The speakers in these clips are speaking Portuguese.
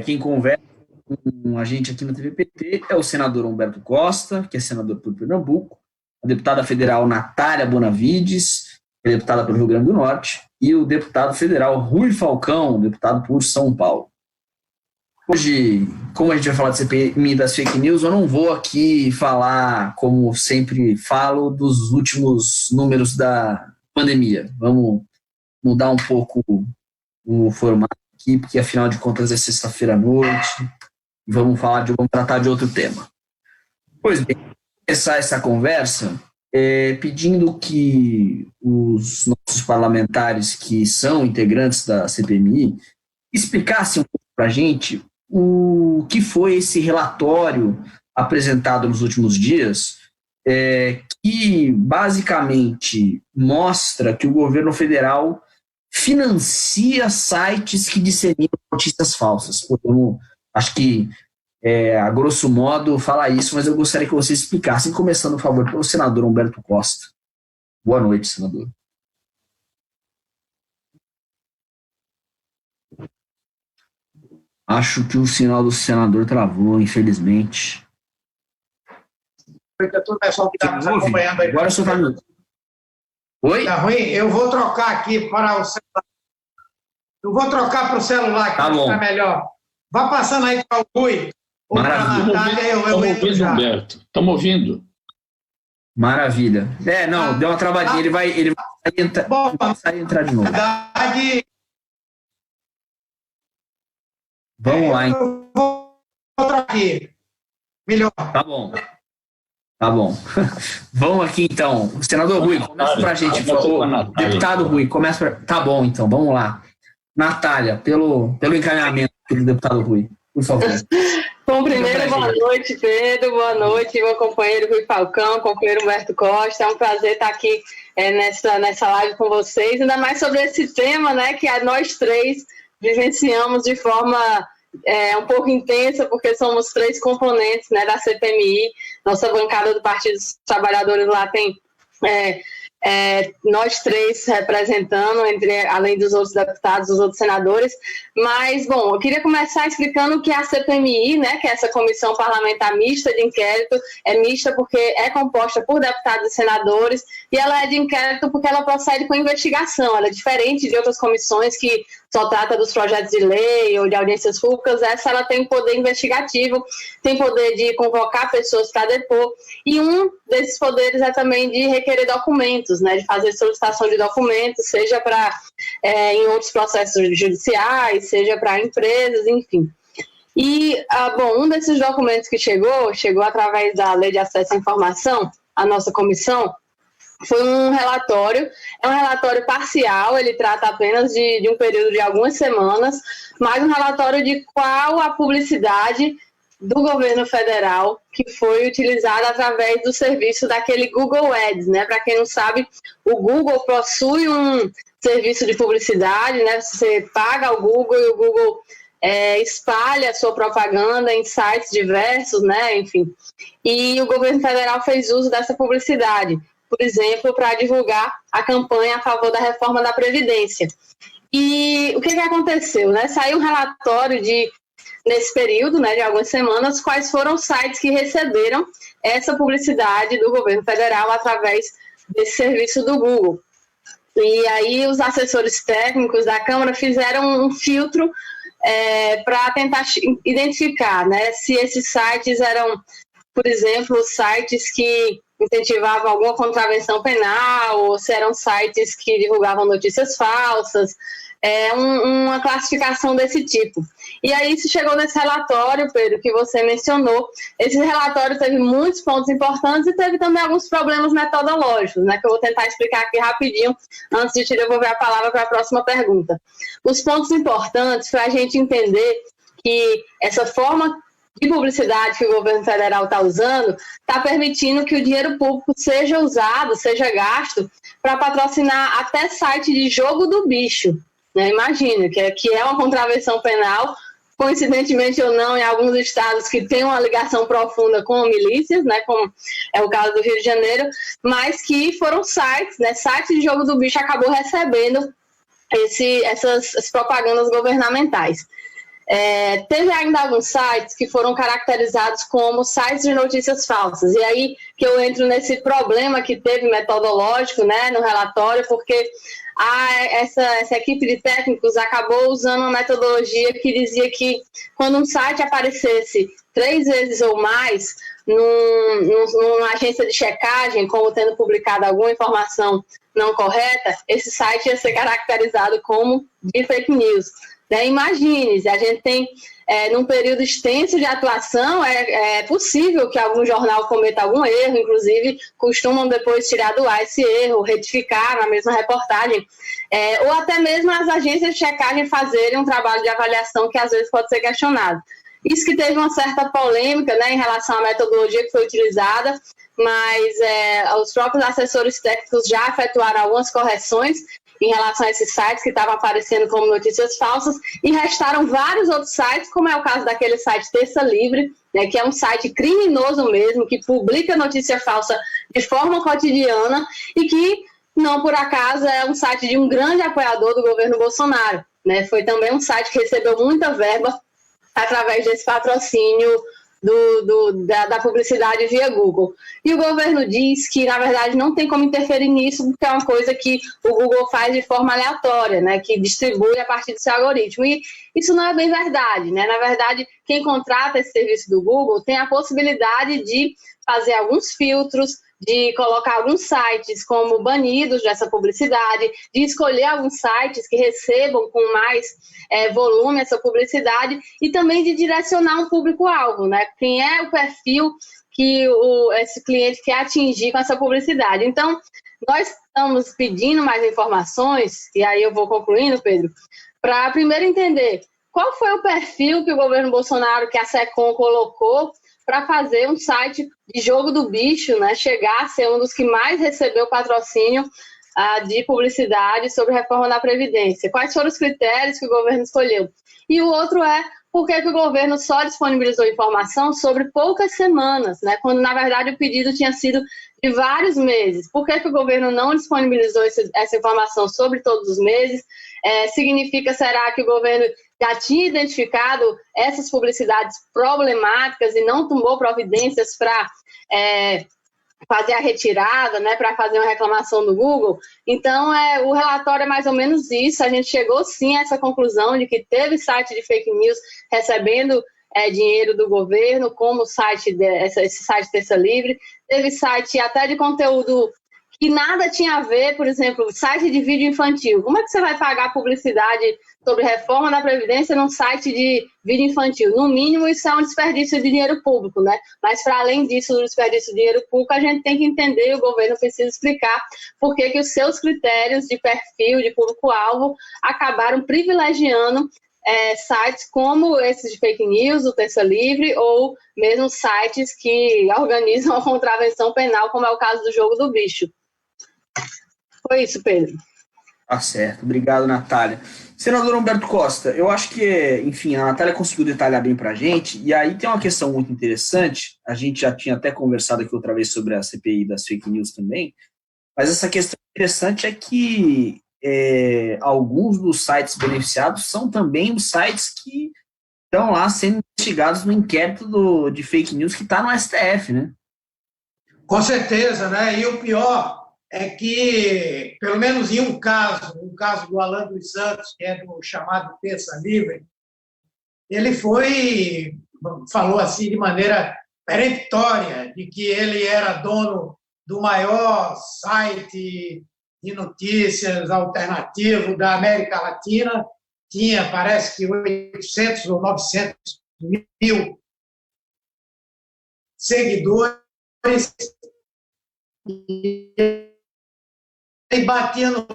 Quem conversa com a gente aqui na TVPT é o senador Humberto Costa, que é senador por Pernambuco, a deputada federal Natália Bonavides, que é deputada pelo Rio Grande do Norte, e o deputado federal Rui Falcão, deputado por São Paulo. Hoje, como a gente vai falar de CPMI das fake news, eu não vou aqui falar, como sempre falo, dos últimos números da pandemia. Vamos mudar um pouco o formato aqui, porque afinal de contas é sexta-feira à noite, e vamos tratar de outro tema. Pois bem, vou começar essa conversa pedindo que os nossos parlamentares que são integrantes da CPMI explicassem um pouco para a gente o que foi esse relatório apresentado nos últimos dias, que basicamente mostra que o governo federal financia sites que disseminam notícias falsas. Acho que, a grosso modo, falar isso, mas eu gostaria que vocês explicassem, começando, por favor, pelo senador Humberto Costa. Boa noite, senador. Acho que o sinal do senador travou, infelizmente. Para todo o pessoal que está nos acompanhando aí. Agora o senhor está me... Oi? Está ruim? Eu vou trocar aqui para o celular. Eu vou trocar para o celular, que tá bom. Fica melhor. Vá passando aí para o Rui ou para a Natália. Estamos ouvindo, Humberto. Estamos ouvindo. Maravilha. Deu uma travadinha. Ele vai sair e entrar de novo. Vamos lá, então. Eu vou trocar aqui. Melhor. Tá bom. Vamos aqui, então. O senador Rui, começa pra gente. Deputado Rui, começa pra... Tá bom, então. Vamos lá. Natália, pelo encaminhamento do deputado Rui, por favor. Bom, primeiro, boa noite, Pedro. Boa noite, meu companheiro Rui Falcão, companheiro Humberto Costa. É um prazer estar aqui nessa live com vocês. Ainda mais sobre esse tema, né, que nós três vivenciamos de forma um pouco intensa, porque somos três componentes, né, da CPMI. Nossa bancada do Partido dos Trabalhadores lá tem nós três representando, além dos outros deputados, dos outros senadores. Mas, bom, eu queria começar explicando que a CPMI, né, que é essa comissão parlamentar mista de inquérito, é mista porque é composta por deputados e senadores, e ela é de inquérito porque ela procede com investigação. Ela é diferente de outras comissões que só trata dos projetos de lei ou de audiências públicas. Essa ela tem poder investigativo, tem poder de convocar pessoas para depor, e um desses poderes é também de requerer documentos, né, de fazer solicitação de documentos, seja para em outros processos judiciais, seja para empresas, enfim. E, um desses documentos que chegou através da Lei de Acesso à Informação, a nossa comissão, foi um relatório, é um relatório parcial, ele trata apenas de um período de algumas semanas, mas um relatório de qual a publicidade do governo federal que foi utilizada através do serviço daquele Google Ads, né? Para quem não sabe, o Google possui um serviço de publicidade, né? Você paga ao Google e o Google espalha a sua propaganda em sites diversos, né? Enfim. E o governo federal fez uso dessa publicidade, por exemplo, para divulgar a campanha a favor da reforma da Previdência. E o que aconteceu, né? Saiu um relatório nesse período, né, de algumas semanas, quais foram os sites que receberam essa publicidade do governo federal através desse serviço do Google. E aí os assessores técnicos da Câmara fizeram um filtro para tentar identificar, né, se esses sites eram, por exemplo, sites que incentivavam alguma contravenção penal, ou se eram sites que divulgavam notícias falsas, uma classificação desse tipo. E aí se chegou nesse relatório, Pedro, que você mencionou. Esse relatório teve muitos pontos importantes e teve também alguns problemas metodológicos, né, que eu vou tentar explicar aqui rapidinho, antes de te devolver a palavra para a próxima pergunta. Os pontos importantes para a gente entender que essa forma de publicidade que o governo federal está usando está permitindo que o dinheiro público seja usado, seja gasto para patrocinar até site de jogo do bicho. Né? Imagina, que é uma contravenção penal, coincidentemente ou não, em alguns estados que tem uma ligação profunda com milícias, né, como é o caso do Rio de Janeiro, mas que foram sites, né, site de jogo do bicho acabou recebendo essas propagandas governamentais. teve ainda alguns sites que foram caracterizados como sites de notícias falsas. E aí que eu entro nesse problema que teve metodológico, né, no relatório, porque essa equipe de técnicos acabou usando uma metodologia que dizia que quando um site aparecesse 3 vezes ou mais numa agência de checagem, como tendo publicado alguma informação não correta, esse site ia ser caracterizado como de fake news. Imagine, a gente tem, num período extenso de atuação, é possível que algum jornal cometa algum erro, inclusive costumam depois tirar do ar esse erro, retificar na mesma reportagem, ou até mesmo as agências de checagem fazerem um trabalho de avaliação que às vezes pode ser questionado. Isso que teve uma certa polêmica, né, em relação à metodologia que foi utilizada, mas os próprios assessores técnicos já efetuaram algumas correções em relação a esses sites que estavam aparecendo como notícias falsas, e restaram vários outros sites, como é o caso daquele site Terça Livre, né, que é um site criminoso mesmo, que publica notícia falsa de forma cotidiana e que, não por acaso, é um site de um grande apoiador do governo Bolsonaro, né? Foi também um site que recebeu muita verba através desse patrocínio da publicidade via Google. E o governo diz que, na verdade, não tem como interferir nisso, porque é uma coisa que o Google faz de forma aleatória, né, que distribui a partir do seu algoritmo. E isso não é bem verdade, né? Na verdade, quem contrata esse serviço do Google tem a possibilidade de fazer alguns filtros, de colocar alguns sites como banidos dessa publicidade, de escolher alguns sites que recebam com mais volume essa publicidade, e também de direcionar um público-alvo, né? Quem é o perfil que esse cliente quer atingir com essa publicidade. Então, nós estamos pedindo mais informações, e aí eu vou concluindo, Pedro, para primeiro entender qual foi o perfil que o governo Bolsonaro, que a SECOM colocou, para fazer um site de jogo do bicho, né, chegar a ser um dos que mais recebeu patrocínio de publicidade sobre a reforma da Previdência. Quais foram os critérios que o governo escolheu? E o outro é por que o governo só disponibilizou informação sobre poucas semanas, né, quando, na verdade, o pedido tinha sido de vários meses. Por que o governo não disponibilizou essa informação sobre todos os meses? Significa, será que o governo já tinha identificado essas publicidades problemáticas e não tomou providências para fazer a retirada, né, para fazer uma reclamação do Google? Então, o relatório é mais ou menos isso. A gente chegou, sim, a essa conclusão de que teve site de fake news recebendo dinheiro do governo, como esse site Terça Livre. Teve site até de conteúdo que nada tinha a ver, por exemplo, site de vídeo infantil. Como é que você vai pagar publicidade sobre reforma da Previdência num site de vídeo infantil? No mínimo, isso é um desperdício de dinheiro público, né? Mas, para além disso, do desperdício de dinheiro público, a gente tem que entender, e o governo precisa explicar por que os seus critérios de perfil, de público-alvo, acabaram privilegiando sites como esses de fake news, o Terça Livre, ou mesmo sites que organizam a contravenção penal, como é o caso do jogo do bicho. Foi isso, Pedro. Tá certo. Obrigado, Natália. Senador Humberto Costa, eu acho que, enfim, a Natália conseguiu detalhar bem para a gente, e aí tem uma questão muito interessante, a gente já tinha até conversado aqui outra vez sobre a CPI das fake news também, mas essa questão interessante é que alguns dos sites beneficiados são também os sites que estão lá sendo investigados no inquérito de fake news que está no STF, né? Com certeza, né? E o pior é que, pelo menos em um caso, o caso do Alan dos Santos, que é do chamado Terça Livre, ele falou assim de maneira peremptória de que ele era dono do maior site de notícias alternativo da América Latina, tinha, parece que 800 ou 900 mil seguidores, e ele batia no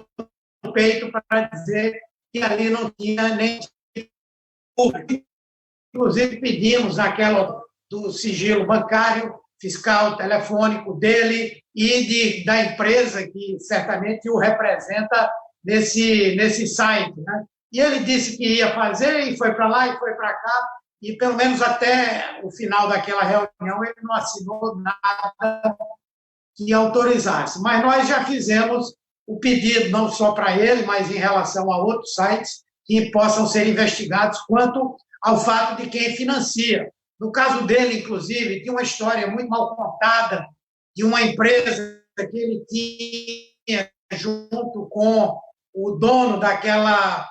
peito para dizer que ali não tinha nem público. Inclusive, pedimos aquela do sigilo bancário, fiscal, telefônico dele e da empresa que certamente o representa nesse site, né? E ele disse que ia fazer, e foi para lá e foi para cá, e pelo menos até o final daquela reunião ele não assinou nada que autorizasse. Mas nós já fizemos o pedido, não só para ele, mas em relação a outros sites que possam ser investigados quanto ao fato de quem financia. No caso dele, inclusive, tinha uma história muito mal contada de uma empresa que ele tinha junto com o dono daquela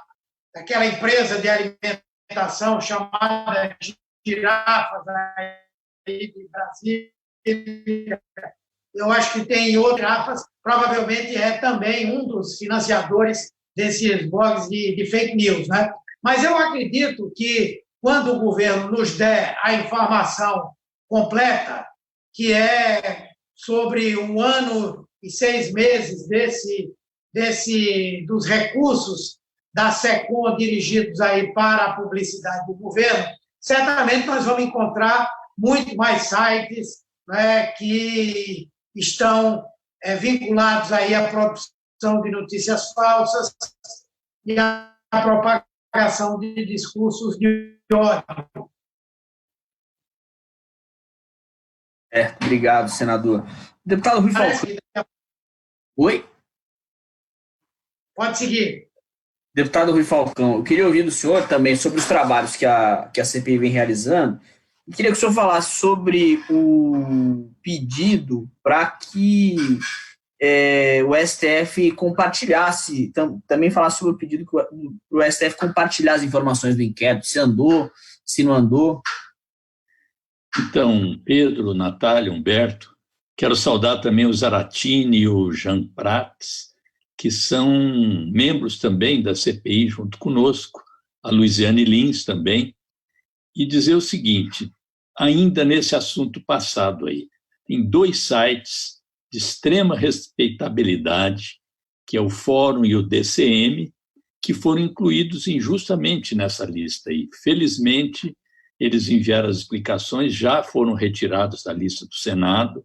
empresa de alimentação chamada Girafas, aí de Brasília. Eu acho que tem outras girafas, provavelmente é também um dos financiadores desses blogs de fake news, né? Mas eu acredito que, quando o governo nos der a informação completa, que é sobre 1 ano e 6 meses dos recursos da SECOM dirigidos aí para a publicidade do governo, certamente nós vamos encontrar muito mais sites, né, que estão vinculados aí à produção de notícias falsas e à propagação de discursos de ódio. Obrigado, senador. Deputado Rui Falcão. Oi? Pode seguir. Deputado Rui Falcão, eu queria ouvir do senhor também sobre os trabalhos que a CPI vem realizando. Eu queria que o senhor falasse sobre o pedido para que o STF compartilhasse, também falasse sobre o pedido para o STF compartilhar as informações do inquérito, se andou, se não andou. Então, Pedro, Natália, Humberto, quero saudar também o Zaratini e o Jean Prats, que são membros também da CPI junto conosco, a Luiziane Lins também, e dizer o seguinte, ainda nesse assunto passado aí, tem 2 sites de extrema respeitabilidade, que é o Fórum e o DCM, que foram incluídos injustamente nessa lista aí. Felizmente, eles enviaram as explicações, já foram retirados da lista do Senado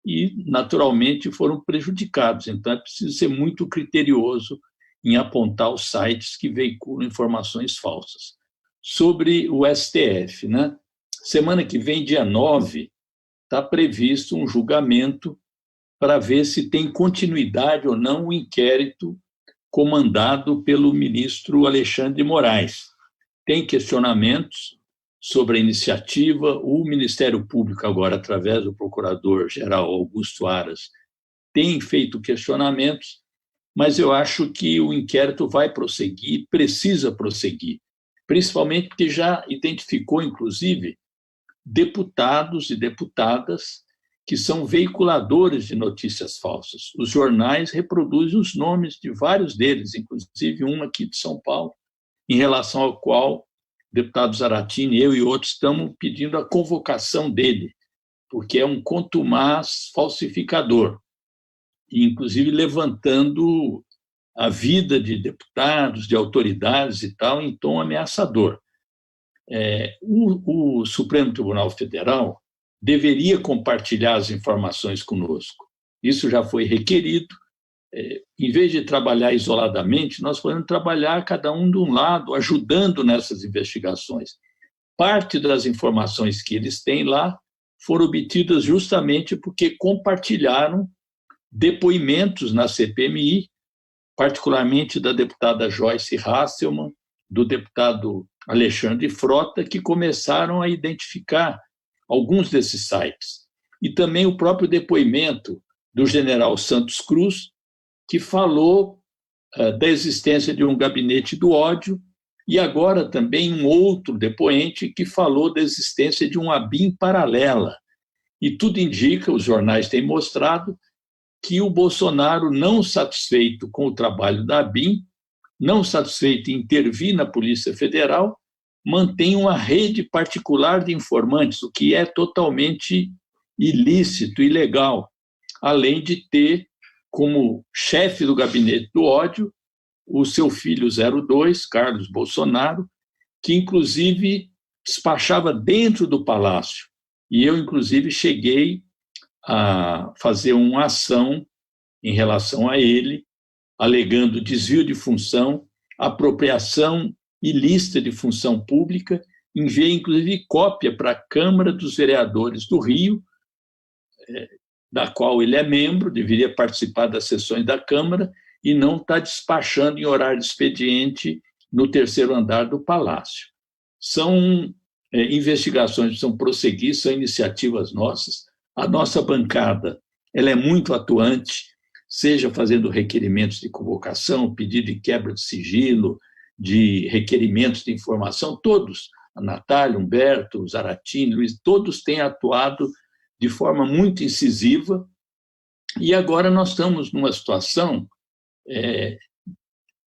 e, naturalmente, foram prejudicados. Então, é preciso ser muito criterioso em apontar os sites que veiculam informações falsas. Sobre o STF, né? Semana que vem, dia 9, está previsto um julgamento para ver se tem continuidade ou não o inquérito comandado pelo ministro Alexandre de Moraes. Tem questionamentos sobre a iniciativa, o Ministério Público agora, através do Procurador-Geral Augusto Aras, tem feito questionamentos, mas eu acho que o inquérito vai prosseguir, precisa prosseguir, principalmente porque já identificou, inclusive, deputados e deputadas que são veiculadores de notícias falsas. Os jornais reproduzem os nomes de vários deles, inclusive um aqui de São Paulo, em relação ao qual o deputado Zaratini, eu e outros estamos pedindo a convocação dele, porque é um contumaz falsificador, e inclusive levantando a vida de deputados, de autoridades e tal, em tom ameaçador. O Supremo Tribunal Federal deveria compartilhar as informações conosco. Isso já foi requerido. Em vez de trabalhar isoladamente, nós podemos trabalhar cada um de um lado, ajudando nessas investigações. Parte das informações que eles têm lá foram obtidas justamente porque compartilharam depoimentos na CPMI, particularmente da deputada Joyce Hasselmann, do deputado Alexandre Frota, que começaram a identificar alguns desses sites. E também o próprio depoimento do general Santos Cruz, que falou da existência de um gabinete do ódio, e agora também um outro depoente que falou da existência de um ABIN paralela. E tudo indica, os jornais têm mostrado, que o Bolsonaro, não satisfeito com o trabalho da ABIN, não satisfeito em intervir na Polícia Federal, mantém uma rede particular de informantes, o que é totalmente ilícito, ilegal, além de ter como chefe do gabinete do ódio o seu filho 02, Carlos Bolsonaro, que inclusive despachava dentro do palácio. E eu, inclusive, cheguei a fazer uma ação em relação a ele, alegando desvio de função, apropriação ilícita de função pública, enviei, inclusive, cópia para a Câmara dos Vereadores do Rio, da qual ele é membro, deveria participar das sessões da Câmara, e não está despachando em horário de expediente no 3º andar do Palácio. são investigações que precisam prosseguir, são iniciativas nossas. A nossa bancada ela é muito atuante, seja fazendo requerimentos de convocação, pedido de quebra de sigilo, de requerimentos de informação, todos, a Natália, Humberto, o Zaratini, Luiz, todos têm atuado de forma muito incisiva, e agora nós estamos numa situação,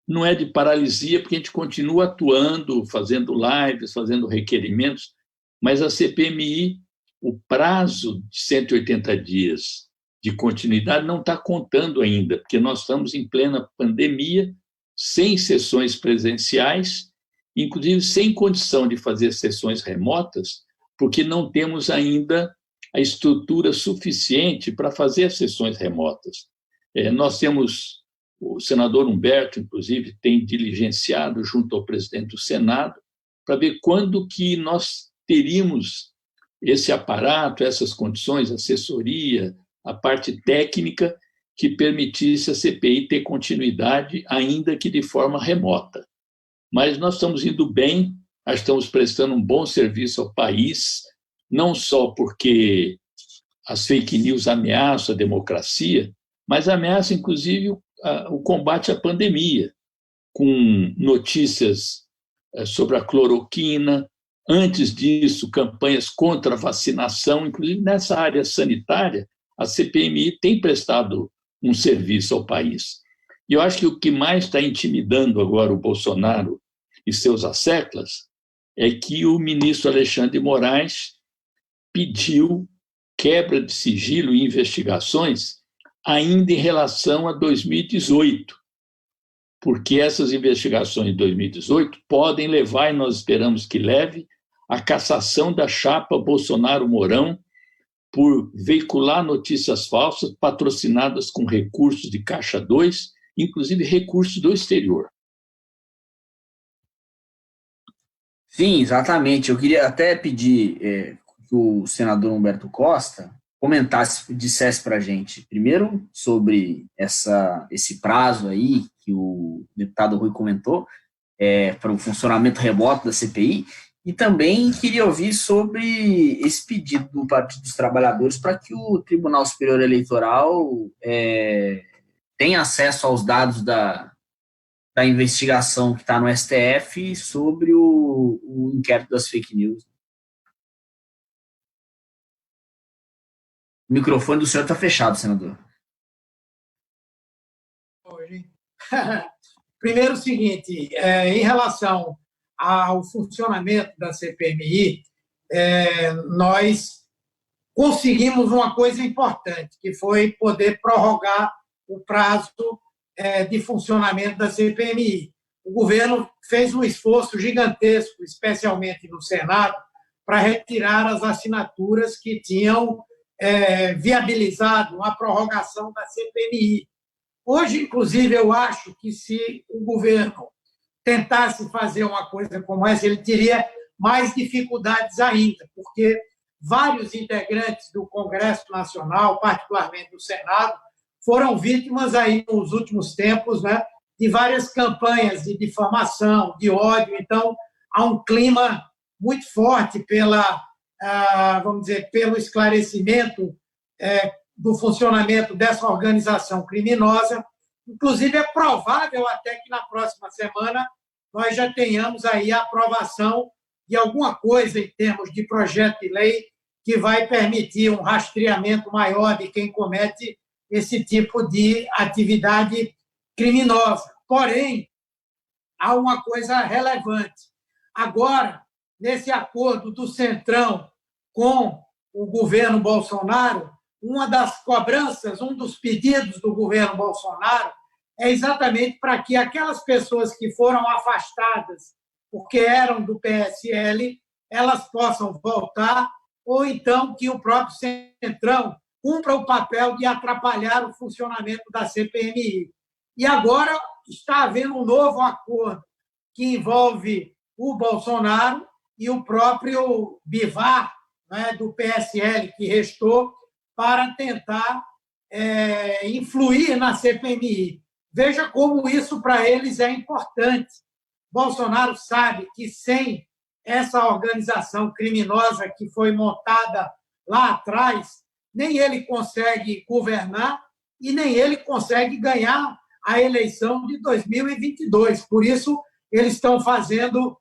não é de paralisia, porque a gente continua atuando, fazendo lives, fazendo requerimentos, mas a CPMI, o prazo de 180 dias de continuidade não está contando ainda, porque nós estamos em plena pandemia, sem sessões presenciais, inclusive sem condição de fazer sessões remotas, porque não temos ainda a estrutura suficiente para fazer as sessões remotas. Nós temos, o senador Humberto, inclusive, tem diligenciado junto ao presidente do Senado para ver quando que nós teríamos esse aparato, essas condições, assessoria, a parte técnica que permitisse a CPI ter continuidade, ainda que de forma remota. Mas nós estamos indo bem, nós estamos prestando um bom serviço ao país, não só porque as fake news ameaçam a democracia, mas ameaçam, inclusive, o combate à pandemia, com notícias sobre a cloroquina, antes disso, campanhas contra a vacinação, inclusive nessa área sanitária, a CPMI tem prestado um serviço ao país. E eu acho que o que mais está intimidando agora o Bolsonaro e seus asseclas é que o ministro Alexandre de Moraes pediu quebra de sigilo e investigações ainda em relação a 2018, porque essas investigações de 2018 podem levar, e nós esperamos que leve, à cassação da chapa Bolsonaro-Mourão por veicular notícias falsas patrocinadas com recursos de Caixa 2, inclusive recursos do exterior. Sim, exatamente. Eu queria até pedir que o senador Humberto Costa comentasse, dissesse para a gente, primeiro, sobre esse prazo aí que o deputado Rui comentou, para o funcionamento remoto da CPI, e também queria ouvir sobre esse pedido do Partido dos Trabalhadores para que o Tribunal Superior Eleitoral tenha acesso aos dados da investigação que está no STF sobre o inquérito das fake news. O microfone do senhor está fechado, senador. Primeiro, o seguinte, em relação ao funcionamento da CPMI, nós conseguimos uma coisa importante, que foi poder prorrogar o prazo de funcionamento da CPMI. O governo fez um esforço gigantesco, especialmente no Senado, para retirar as assinaturas que tinham viabilizado a prorrogação da CPMI. Hoje, inclusive, eu acho que se o governo tentasse fazer uma coisa como essa, ele teria mais dificuldades ainda, porque vários integrantes do Congresso Nacional, particularmente do Senado, foram vítimas aí nos últimos tempos, né, de várias campanhas de difamação, de ódio. Então, há um clima muito forte vamos dizer, pelo esclarecimento do funcionamento dessa organização criminosa. Inclusive, é provável até que na próxima semana nós já tenhamos aí a aprovação de alguma coisa em termos de projeto de lei que vai permitir um rastreamento maior de quem comete esse tipo de atividade criminosa. Porém, há uma coisa relevante. Agora, nesse acordo do Centrão com o governo Bolsonaro, uma das cobranças, um dos pedidos do governo Bolsonaro é exatamente para que aquelas pessoas que foram afastadas porque eram do PSL, elas possam voltar, ou então que o próprio Centrão cumpra o papel de atrapalhar o funcionamento da CPMI. E agora está havendo um novo acordo que envolve o Bolsonaro e o próprio Bivar, né, do PSL, que restou, para tentar influir na CPMI. Veja como isso para eles é importante. Bolsonaro sabe que sem essa organização criminosa que foi montada lá atrás, nem ele consegue governar e nem ele consegue ganhar a eleição de 2022. Por isso, eles estão fazendo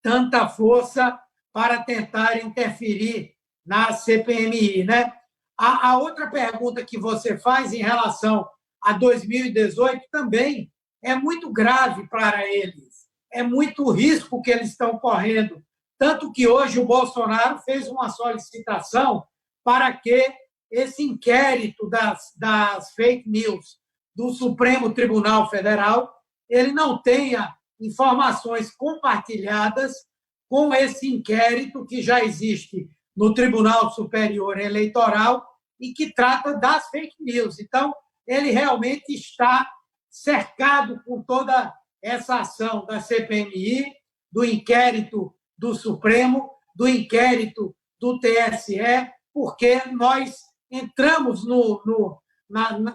tanta força para tentar interferir na CPMI, né? A outra pergunta que você faz em relação a 2018 também é muito grave para eles. É muito risco que eles estão correndo. Tanto que hoje o Bolsonaro fez uma solicitação para que esse inquérito das fake news do Supremo Tribunal Federal ele não tenha informações compartilhadas com esse inquérito que já existe no Tribunal Superior Eleitoral e que trata das fake news. Então, ele realmente está cercado por toda essa ação da CPMI, do inquérito do Supremo, do inquérito do TSE, porque nós entramos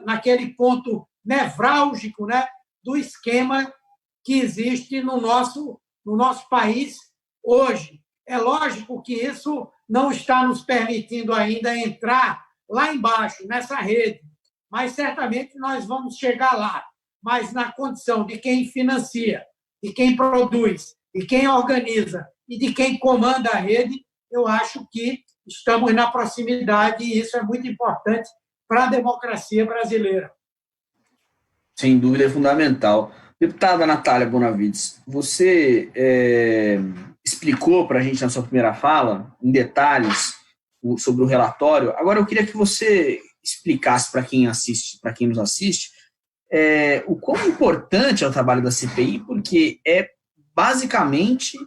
naquele ponto nevrálgico, né, do esquema que existe no nosso país hoje. É lógico que isso não está nos permitindo ainda entrar lá embaixo, nessa rede, mas certamente nós vamos chegar lá. Mas na condição de quem financia, de quem produz, de quem organiza e de quem comanda a rede, eu acho que estamos na proximidade e isso é muito importante para a democracia brasileira. Sem dúvida, é fundamental. Deputada Natália Bonavides, você explicou para a gente na sua primeira fala, em detalhes, sobre o relatório. Agora, eu queria que você explicasse para quem nos assiste, o quão importante é o trabalho da CPI, porque é basicamente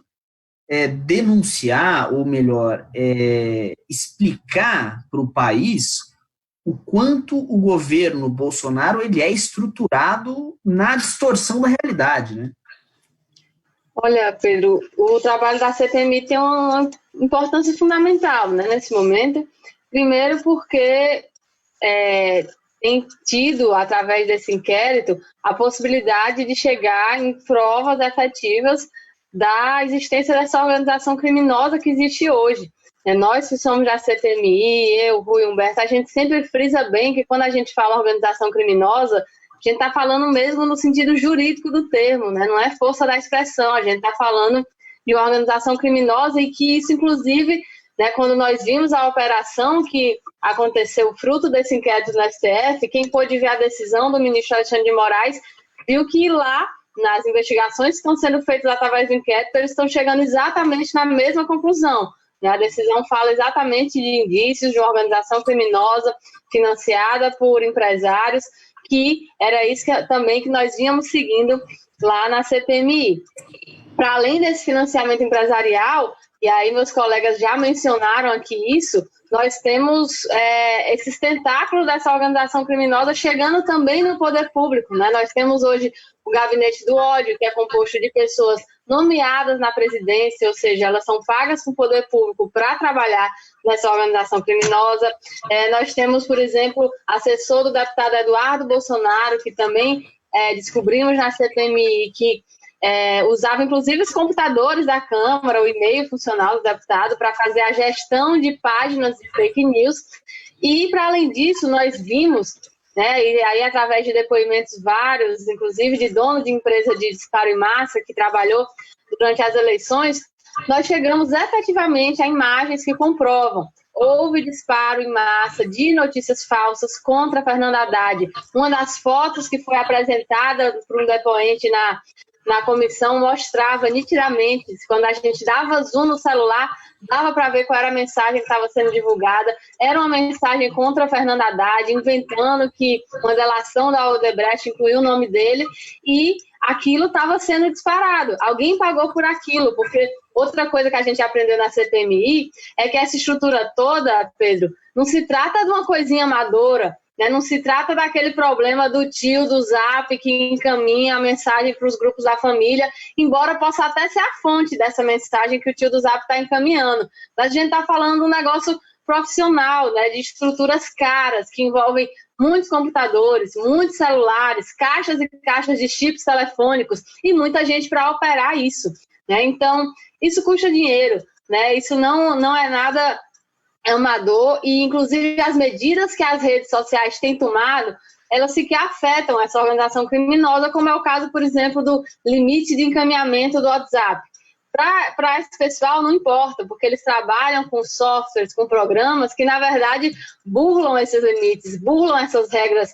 denunciar, ou melhor, explicar para o país o quanto o governo Bolsonaro ele é estruturado na distorção da realidade, né? Olha, Pedro, o trabalho da CPMI tem uma importância fundamental, né, nesse momento. Primeiro porque tem tido, através desse inquérito, a possibilidade de chegar em provas efetivas da existência dessa organização criminosa que existe hoje. Nós que somos da CPMI, eu, Rui, Humberto, a gente sempre frisa bem que quando a gente fala organização criminosa, a gente está falando mesmo no sentido jurídico do termo, né? Não é força da expressão, a gente está falando de uma organização criminosa e que isso, inclusive, né, quando nós vimos a operação que aconteceu fruto desse inquérito no STF, quem pôde ver a decisão do ministro Alexandre de Moraes viu que lá, nas investigações que estão sendo feitas através do inquérito, eles estão chegando exatamente na mesma conclusão. A decisão fala exatamente de indícios de uma organização criminosa financiada por empresários, que era isso também que nós vínhamos seguindo lá na CPMI. Para além desse financiamento empresarial, e aí meus colegas já mencionaram aqui isso, nós temos esses tentáculos dessa organização criminosa chegando também no poder público, né? Nós temos hoje o Gabinete do Ódio, que é composto de pessoas nomeadas na presidência, ou seja, elas são pagas pelo poder público para trabalhar nessa organização criminosa. Nós temos, por exemplo, assessor do deputado Eduardo Bolsonaro, que também descobrimos na CPMI que usava inclusive os computadores da Câmara, o e-mail funcional do deputado para fazer a gestão de páginas de fake news. E, para além disso, nós vimos, né, e aí através de depoimentos vários, inclusive de dono de empresa de disparo em massa que trabalhou durante as eleições, nós chegamos efetivamente a imagens que comprovam. Houve disparo em massa de notícias falsas contra Fernando Haddad. Uma das fotos que foi apresentada por um depoente na comissão mostrava nitidamente, quando a gente dava zoom no celular, dava para ver qual era a mensagem que estava sendo divulgada. Era uma mensagem contra Fernando Haddad, inventando que uma delação da Odebrecht incluía o nome dele, e aquilo estava sendo disparado. Alguém pagou por aquilo, porque outra coisa que a gente aprendeu na CPMI é que essa estrutura toda, Pedro, não se trata de uma coisinha amadora, né? Não se trata daquele problema do tio do Zap que encaminha a mensagem para os grupos da família, embora possa até ser a fonte dessa mensagem que o tio do Zap está encaminhando. Mas a gente está falando de um negócio profissional, né? De estruturas caras que envolvem muitos computadores, muitos celulares, caixas e caixas de chips telefônicos e muita gente para operar isso. né? Então, isso custa dinheiro, né? Isso não é nada amador, e inclusive as medidas que as redes sociais têm tomado, elas sequer afetam essa organização criminosa, como é o caso, por exemplo, do limite de encaminhamento do WhatsApp. Para esse pessoal não importa, porque eles trabalham com softwares, com programas que, na verdade, burlam esses limites, burlam essas regras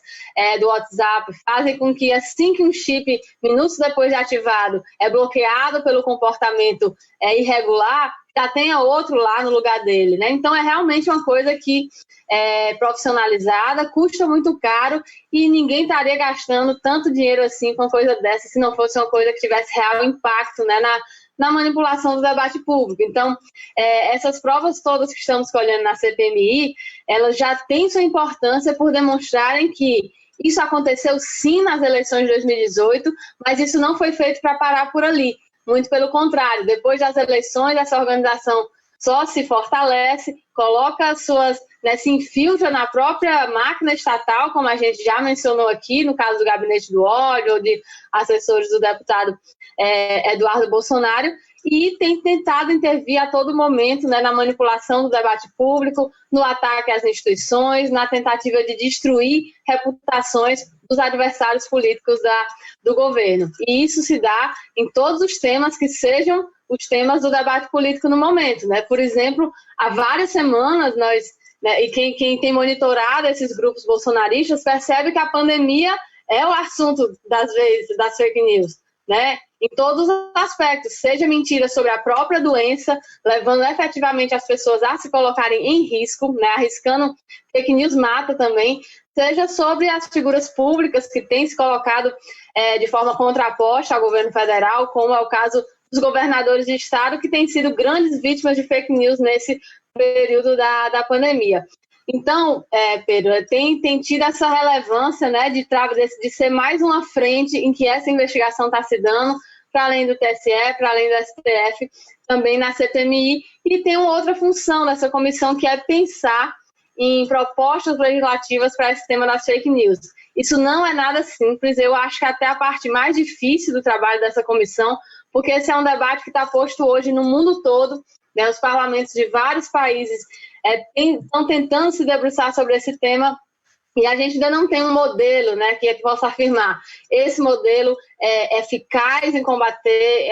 do WhatsApp, fazem com que, assim que um chip, minutos depois de ativado, é bloqueado pelo comportamento irregular, já tenha outro lá no lugar dele, né? Então, é realmente uma coisa que é profissionalizada, custa muito caro, e ninguém estaria gastando tanto dinheiro assim com uma coisa dessa, se não fosse uma coisa que tivesse real impacto, né, na manipulação do debate público. Então, essas provas todas que estamos colhendo na CPMI, elas já têm sua importância por demonstrarem que isso aconteceu sim nas eleições de 2018, mas isso não foi feito para parar por ali. Muito pelo contrário, depois das eleições, essa organização só se fortalece, coloca as suas, né, se infiltra na própria máquina estatal, como a gente já mencionou aqui, no caso do Gabinete do Ódio, ou de assessores do deputado Eduardo Bolsonaro, e tem tentado intervir a todo momento, né, na manipulação do debate público, no ataque às instituições, na tentativa de destruir reputações dos adversários políticos do governo. E isso se dá em todos os temas que sejam os temas do debate político no momento, né? Por exemplo, há várias semanas nós, né, e quem tem monitorado esses grupos bolsonaristas percebe que a pandemia é o assunto das fake news, né? Em todos os aspectos, seja mentira sobre a própria doença, levando efetivamente as pessoas a se colocarem em risco, né? Arriscando, fake news mata também, seja sobre as figuras públicas que têm se colocado de forma contraposta ao governo federal, como é o caso dos governadores de estado, que têm sido grandes vítimas de fake news nesse período da pandemia. Então, Pedro, tem tido essa relevância, né, de ser mais uma frente em que essa investigação está se dando, para além do TSE, para além do STF, também na CPMI, e tem uma outra função dessa comissão, que é pensar em propostas legislativas para esse tema das fake news. Isso não é nada simples, eu acho que até a parte mais difícil do trabalho dessa comissão, porque esse é um debate que está posto hoje no mundo todo, né? Os parlamentos de vários países estão tentando se debruçar sobre esse tema, e a gente ainda não tem um modelo, né, que possa afirmar esse modelo é eficaz em combater,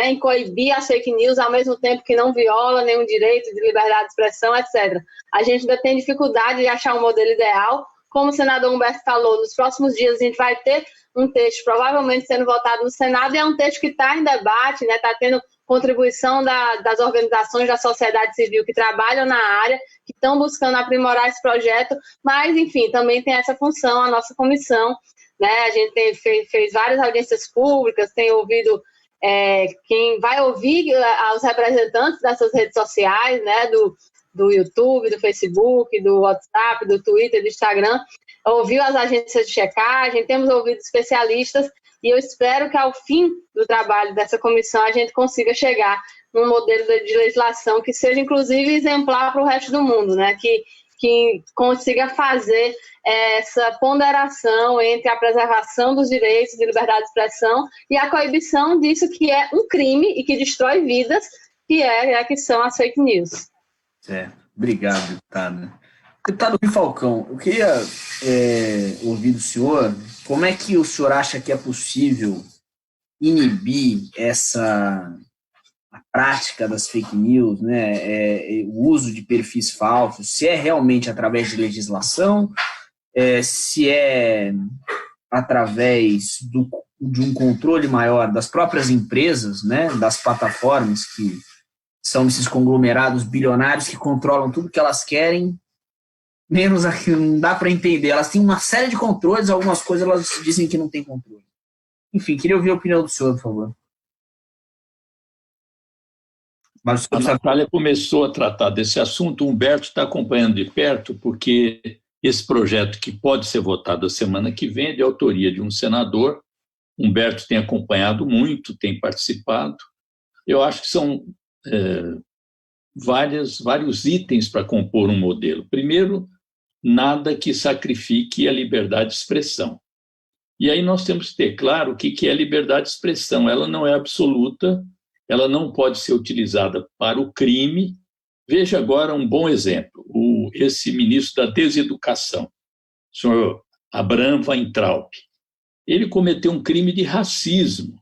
em coibir as fake news, ao mesmo tempo que não viola nenhum direito de liberdade de expressão, etc. A gente ainda tem dificuldade de achar um modelo ideal. Como o senador Humberto falou, nos próximos dias a gente vai ter um texto provavelmente sendo votado no Senado, e é um texto que está em debate, né, está tendo contribuição das organizações da sociedade civil que trabalham na área, que estão buscando aprimorar esse projeto, mas, enfim, também tem essa função, a nossa comissão, né? A gente fez várias audiências públicas, tem ouvido, quem vai ouvir os representantes dessas redes sociais, né, do YouTube, do Facebook, do WhatsApp, do Twitter, do Instagram, ouviu as agências de checagem, temos ouvido especialistas, e eu espero que ao fim do trabalho dessa comissão a gente consiga chegar num modelo de legislação que seja, inclusive, exemplar para o resto do mundo, né? Que consiga fazer essa ponderação entre a preservação dos direitos de liberdade de expressão e a coibição disso que é um crime e que destrói vidas, que são as fake news. Obrigado, deputada. Deputado Rui Falcão, eu queria ouvir do senhor como é que o senhor acha que é possível inibir a prática das fake news, né, o uso de perfis falsos, se é realmente através de legislação, se é através de um controle maior das próprias empresas, né, das plataformas que são esses conglomerados bilionários que controlam tudo que elas querem, menos aqui, não dá para entender. Elas têm uma série de controles, algumas coisas elas dizem que não tem controle. Enfim, queria ouvir a opinião do senhor, por favor. Mas a Natália começou a tratar desse assunto, o Humberto está acompanhando de perto, porque esse projeto, que pode ser votado a semana que vem, é de autoria de um senador. Humberto tem acompanhado muito, tem participado. Eu acho que são vários itens para compor um modelo. Primeiro, nada que sacrifique a liberdade de expressão. E aí nós temos que ter claro o que é liberdade de expressão. Ela não é absoluta, ela não pode ser utilizada para o crime. Veja agora um bom exemplo, esse ministro da Deseducação, o senhor Abraham Weintraub, ele cometeu um crime de racismo,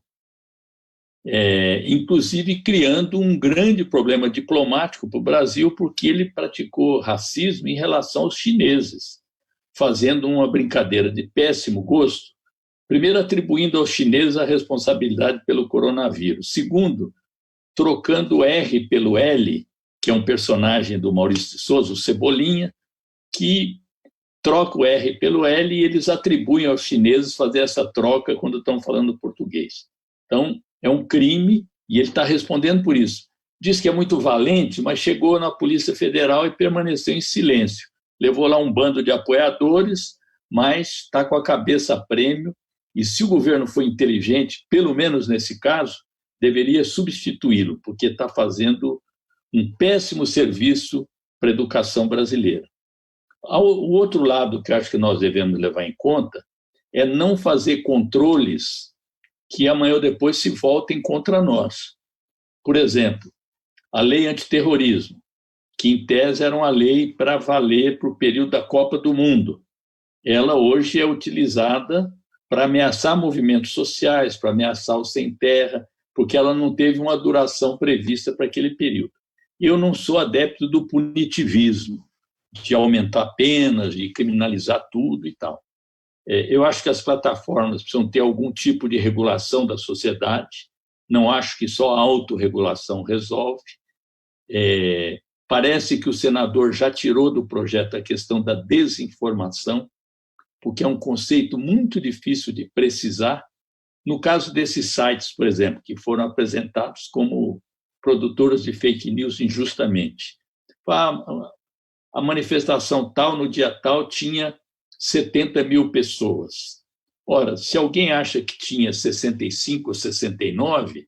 inclusive criando um grande problema diplomático para o Brasil, porque ele praticou racismo em relação aos chineses, fazendo uma brincadeira de péssimo gosto, primeiro atribuindo aos chineses a responsabilidade pelo coronavírus, segundo, trocando o R pelo L, que é um personagem do Maurício de Souza, o Cebolinha, que troca o R pelo L e eles atribuem aos chineses fazer essa troca quando estão falando português. Então, é um crime e ele está respondendo por isso. Diz que é muito valente, mas chegou na Polícia Federal e permaneceu em silêncio. Levou lá um bando de apoiadores, mas está com a cabeça a prêmio e se o governo for inteligente, pelo menos nesse caso, deveria substituí-lo, porque está fazendo um péssimo serviço para a educação brasileira. O outro lado que acho que nós devemos levar em conta é não fazer controles que amanhã ou depois se voltem contra nós. Por exemplo, a lei antiterrorismo, que em tese era uma lei para valer para o período da Copa do Mundo. Ela hoje é utilizada para ameaçar movimentos sociais, para ameaçar o sem terra, porque ela não teve uma duração prevista para aquele período. Eu não sou adepto do punitivismo, de aumentar penas, de criminalizar tudo e tal. Eu acho que as plataformas precisam ter algum tipo de regulação da sociedade, não acho que só a autorregulação resolve. Parece que o senador já tirou do projeto a questão da desinformação, porque é um conceito muito difícil de precisar. No caso desses sites, por exemplo, que foram apresentados como produtores de fake news injustamente. A manifestação tal, no dia tal, tinha 70 mil pessoas. Ora, se alguém acha que tinha 65 ou 69,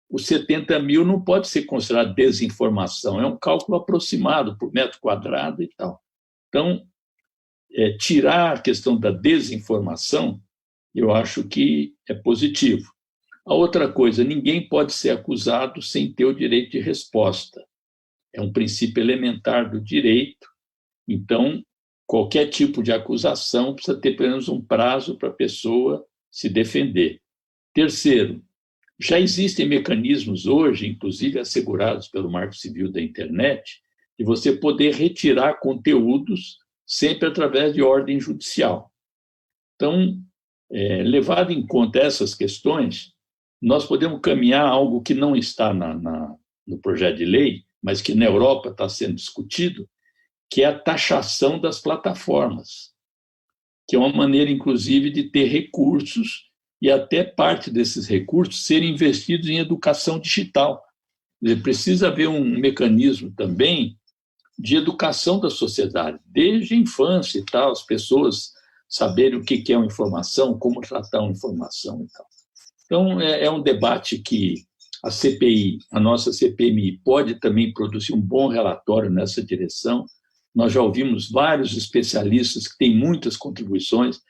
os 70 mil não pode ser considerado desinformação, é um cálculo aproximado por metro quadrado e tal. Então, tirar a questão da desinformação, eu acho que é positivo. A outra coisa, ninguém pode ser acusado sem ter o direito de resposta. É um princípio elementar do direito, então, qualquer tipo de acusação precisa ter pelo menos um prazo para a pessoa se defender. Terceiro, já existem mecanismos hoje, inclusive assegurados pelo Marco Civil da Internet, de você poder retirar conteúdos sempre através de ordem judicial. Então, levado em conta essas questões, nós podemos caminhar algo que não está no projeto de lei, mas que na Europa está sendo discutido, que é a taxação das plataformas, que é uma maneira, inclusive, de ter recursos e até parte desses recursos serem investidos em educação digital. Precisa haver um mecanismo também de educação da sociedade, desde a infância e tal, as pessoas saberem o que é uma informação, como tratar uma informação e tal. Então, é um debate que a CPI, a nossa CPMI, pode também produzir um bom relatório nessa direção. Nós já ouvimos vários especialistas que têm muitas contribuições,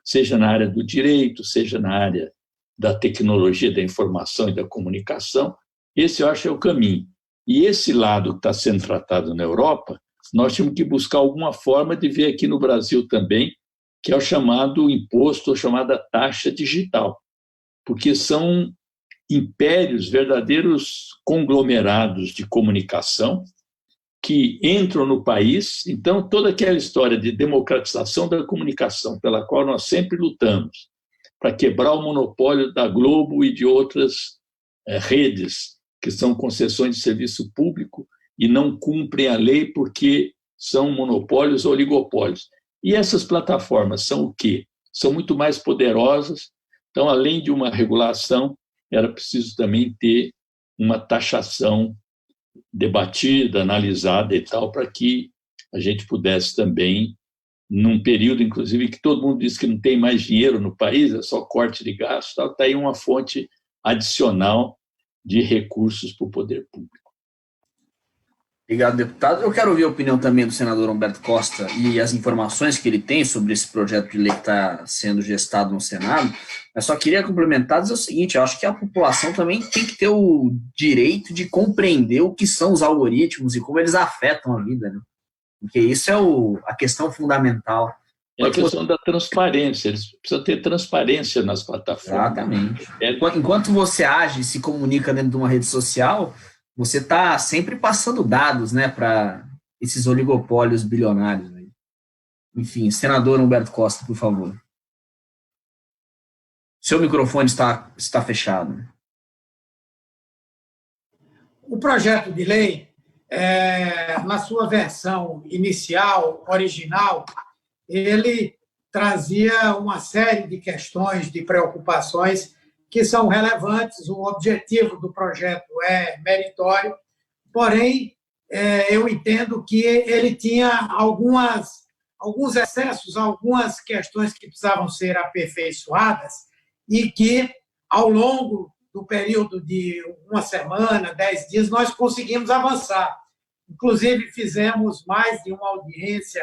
seja na área do direito, seja na área da tecnologia, da informação e da comunicação. Esse, eu acho, é o caminho. E esse lado que está sendo tratado na Europa, nós temos que buscar alguma forma de ver aqui no Brasil também, que é o chamado imposto, ou chamada taxa digital, porque são impérios, verdadeiros conglomerados de comunicação que entram no país. Então, toda aquela história de democratização da comunicação, pela qual nós sempre lutamos, para quebrar o monopólio da Globo e de outras redes, que são concessões de serviço público e não cumprem a lei porque são monopólios ou oligopólios. E essas plataformas são o quê? São muito mais poderosas. Então, além de uma regulação, era preciso também ter uma taxação debatida, analisada e tal, para que a gente pudesse também, num período, inclusive, que todo mundo diz que não tem mais dinheiro no país, é só corte de gastos, está aí uma fonte adicional de recursos para o poder público. Obrigado, deputado. Eu quero ouvir a opinião também do senador Humberto Costa e as informações que ele tem sobre esse projeto de lei que está sendo gestado no Senado. Mas só queria complementar e dizer o seguinte: eu acho que a população também tem que ter o direito de compreender o que são os algoritmos e como eles afetam a vida, né? Porque isso é a questão fundamental. É a questão da transparência, eles precisam ter transparência nas plataformas. Exatamente. Enquanto você age e se comunica dentro de uma rede social, você está sempre passando dados, né, para esses oligopólios bilionários. Né? Enfim, senador Humberto Costa, por favor. Seu microfone está fechado. O projeto de lei, na sua versão inicial, original, ele trazia uma série de questões, de preocupações que são relevantes. O objetivo do projeto é meritório, porém, eu entendo que ele tinha alguns excessos, algumas questões que precisavam ser aperfeiçoadas e que, ao longo do período de uma semana, 10 dias, nós conseguimos avançar. Inclusive, fizemos mais de uma audiência,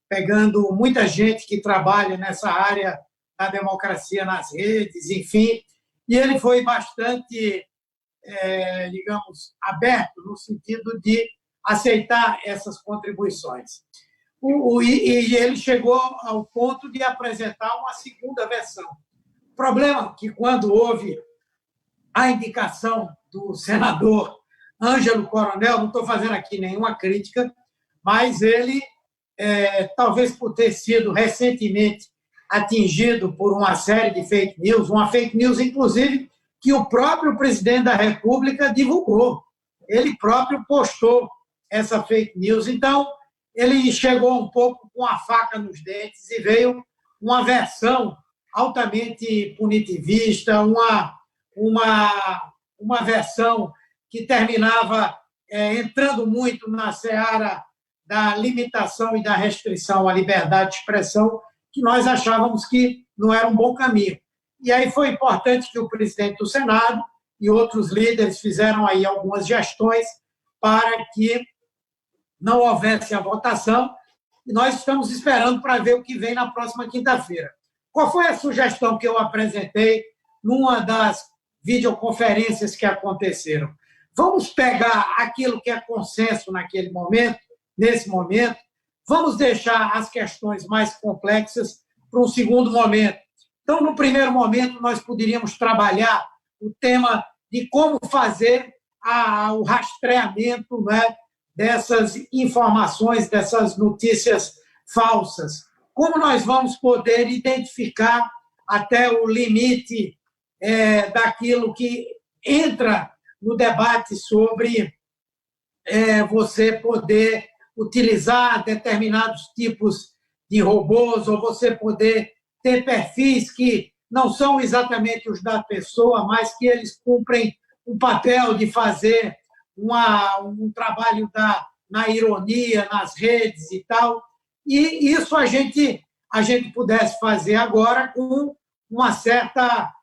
pegando muita gente que trabalha nessa área da democracia nas redes, enfim, e ele foi bastante, digamos, aberto no sentido de aceitar essas contribuições. E ele chegou ao ponto de apresentar uma segunda versão. O problema é que, quando houve a indicação do senador Ângelo Coronel, não estou fazendo aqui nenhuma crítica, mas ele, talvez por ter sido recentemente atingido por uma série de fake news, uma fake news, inclusive, que o próprio presidente da República divulgou. Ele próprio postou essa fake news. Então, ele chegou um pouco com a faca nos dentes e veio uma versão altamente punitivista, uma versão que terminava entrando muito na seara da limitação e da restrição à liberdade de expressão, que nós achávamos que não era um bom caminho. E aí foi importante que o presidente do Senado e outros líderes fizeram aí algumas gestões para que não houvesse a votação, e nós estamos esperando para ver o que vem na próxima quinta-feira. Qual foi a sugestão que eu apresentei numa das videoconferências que aconteceram? Vamos pegar aquilo que é consenso naquele momento, nesse momento, vamos deixar as questões mais complexas para um segundo momento. Então, no primeiro momento, nós poderíamos trabalhar o tema de como fazer o rastreamento, né, dessas informações, dessas notícias falsas. Como nós vamos poder identificar até o limite daquilo que entra no debate sobre você poder utilizar determinados tipos de robôs, ou você poder ter perfis que não são exatamente os da pessoa, mas que eles cumprem um papel de fazer um trabalho na ironia, nas redes e tal. E isso a gente pudesse fazer agora com uma certa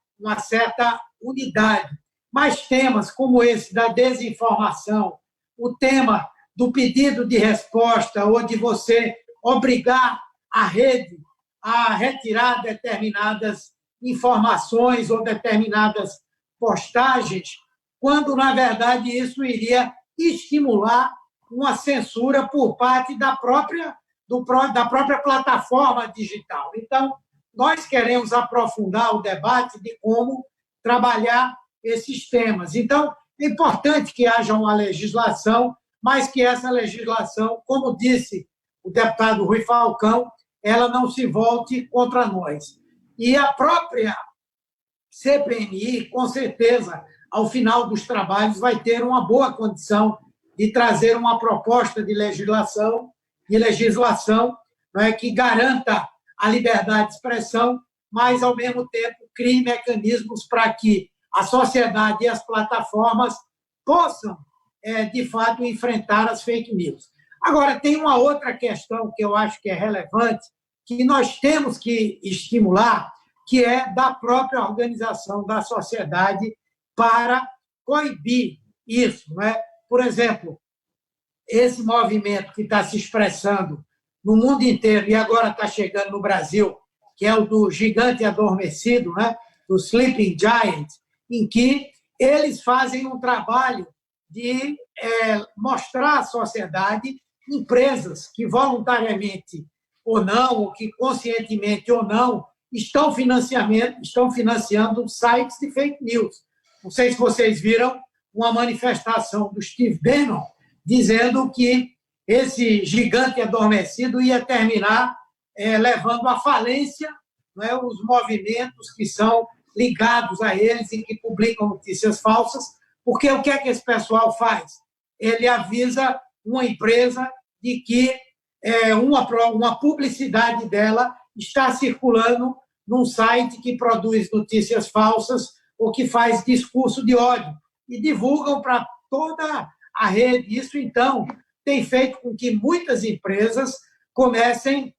unidade. Mas temas como esse da desinformação, o tema do pedido de resposta ou de você obrigar a rede a retirar determinadas informações ou determinadas postagens, quando, na verdade, isso iria estimular uma censura por parte da própria plataforma digital. Então, nós queremos aprofundar o debate de como trabalhar esses temas. Então, é importante que haja uma legislação, mas que essa legislação, como disse o deputado Rui Falcão, ela não se volte contra nós. E a própria CPMI, com certeza, ao final dos trabalhos, vai ter uma boa condição de trazer uma proposta de legislação que garanta a liberdade de expressão, mas, ao mesmo tempo, crie mecanismos para que a sociedade e as plataformas possam, de fato, enfrentar as fake news. Agora, tem uma outra questão que eu acho que é relevante, que nós temos que estimular, que é da própria organização da sociedade para coibir isso. Não é? Por exemplo, esse movimento que está se expressando no mundo inteiro e agora está chegando no Brasil, que é o do gigante adormecido, né? Do Sleeping Giant, em que eles fazem um trabalho de mostrar à sociedade empresas que voluntariamente ou não, ou que conscientemente ou não, estão financiando sites de fake news. Não sei se vocês viram uma manifestação do Steve Bannon dizendo que esse gigante adormecido ia terminar levando à falência, né, os movimentos que são ligados a eles e que publicam notícias falsas, porque o que é que esse pessoal faz? Ele avisa uma empresa de que uma publicidade dela está circulando num site que produz notícias falsas ou que faz discurso de ódio, e divulgam para toda a rede. Isso, então, tem feito com que muitas empresas comecem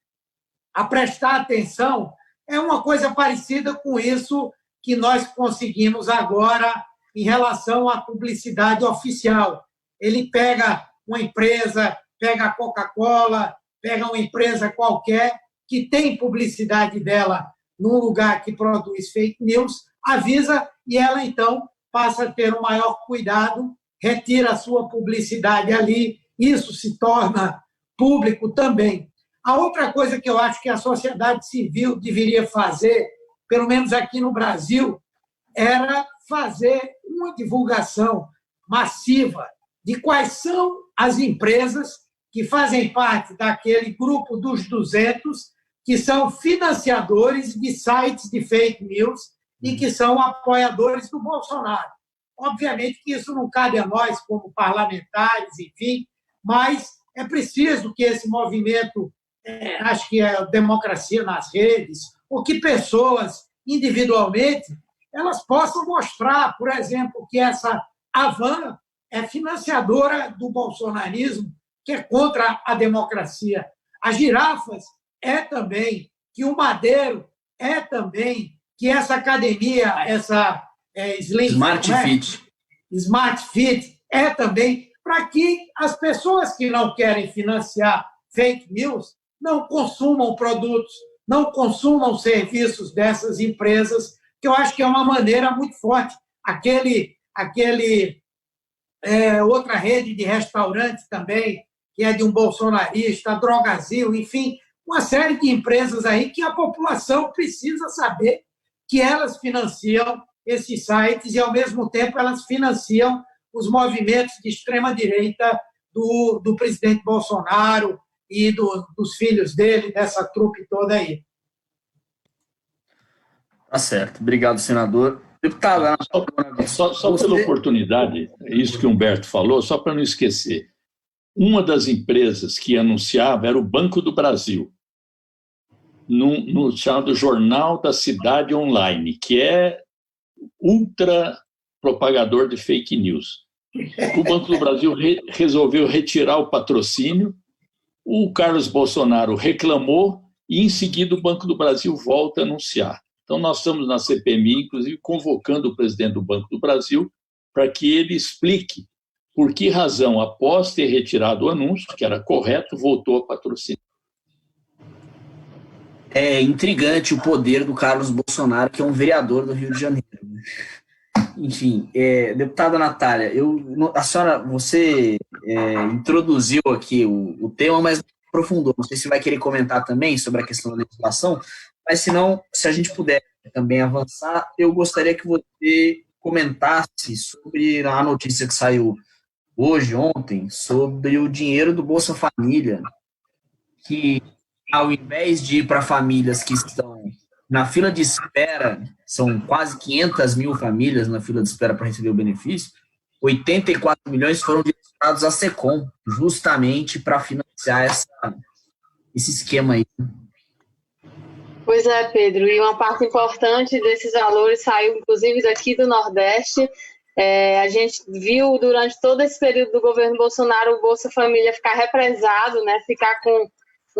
a prestar atenção. É uma coisa parecida com isso que nós conseguimos agora em relação à publicidade oficial. Ele pega uma empresa, pega a Coca-Cola, pega uma empresa qualquer que tem publicidade dela num lugar que produz fake news, avisa e ela, então, passa a ter um maior cuidado, retira a sua publicidade ali, isso se torna público também. A outra coisa que eu acho que a sociedade civil deveria fazer, pelo menos aqui no Brasil, era fazer uma divulgação massiva de quais são as empresas que fazem parte daquele grupo dos 200 que são financiadores de sites de fake news e que são apoiadores do Bolsonaro. Obviamente que isso não cabe a nós como parlamentares, enfim, mas é preciso que esse movimento, acho que é a democracia nas redes, ou que pessoas individualmente elas possam mostrar, por exemplo, que essa Havan é financiadora do bolsonarismo, que é contra a democracia. As girafas é também, que o Madeiro é também, que essa academia, essa Smart Fit é também, para que as pessoas que não querem financiar fake news não consumam produtos, não consumam serviços dessas empresas, que eu acho que é uma maneira muito forte. Outra rede de restaurantes também, que é de um bolsonarista, a Drogazil, enfim, uma série de empresas aí que a população precisa saber que elas financiam esses sites e, ao mesmo tempo, elas financiam os movimentos de extrema-direita do presidente Bolsonaro e dos filhos dele, dessa trupe toda aí. Tá certo. Obrigado, senador. Deputada, só pela oportunidade, é isso que o Humberto falou, só para não esquecer. Uma das empresas que anunciava era o Banco do Brasil, no chamado Jornal da Cidade Online, que é ultra propagador de fake news. O Banco do Brasil resolveu retirar o patrocínio, o Carlos Bolsonaro reclamou e, em seguida, o Banco do Brasil volta a anunciar. Então, nós estamos na CPMI, inclusive, convocando o presidente do Banco do Brasil para que ele explique por que razão, após ter retirado o anúncio, que era correto, voltou a patrocinar. É intrigante o poder do Carlos Bolsonaro, que é um vereador do Rio de Janeiro. Enfim, deputada Natália, a senhora, você introduziu aqui o tema, mas aprofundou. Não sei se vai querer comentar também sobre a questão da legislação, mas se a gente puder também avançar, eu gostaria que você comentasse sobre a notícia que saiu ontem, sobre o dinheiro do Bolsa Família, que ao invés de ir para famílias que estão na fila de espera, são quase 500 mil famílias na fila de espera para receber o benefício, 84 milhões foram direcionados à SECOM, justamente para financiar esse esquema aí. Pois é, Pedro, e uma parte importante desses valores saiu, inclusive, daqui do Nordeste. A gente viu durante todo esse período do governo Bolsonaro o Bolsa Família ficar represado, né, ficar com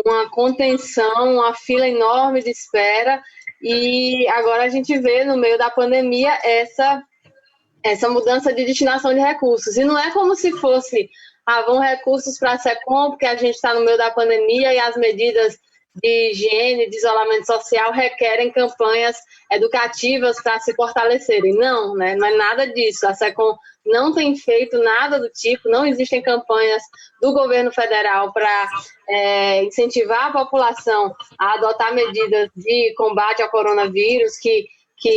uma contenção, uma fila enorme de espera, e agora a gente vê no meio da pandemia essa mudança de destinação de recursos. E não é como se fosse vão recursos para a SECOM, porque a gente está no meio da pandemia e as medidas de higiene, de isolamento social requerem campanhas educativas para se fortalecerem. Não, né? Não é nada disso. A SECOM não tem feito nada do tipo, não existem campanhas do governo federal para incentivar a população a adotar medidas de combate ao coronavírus que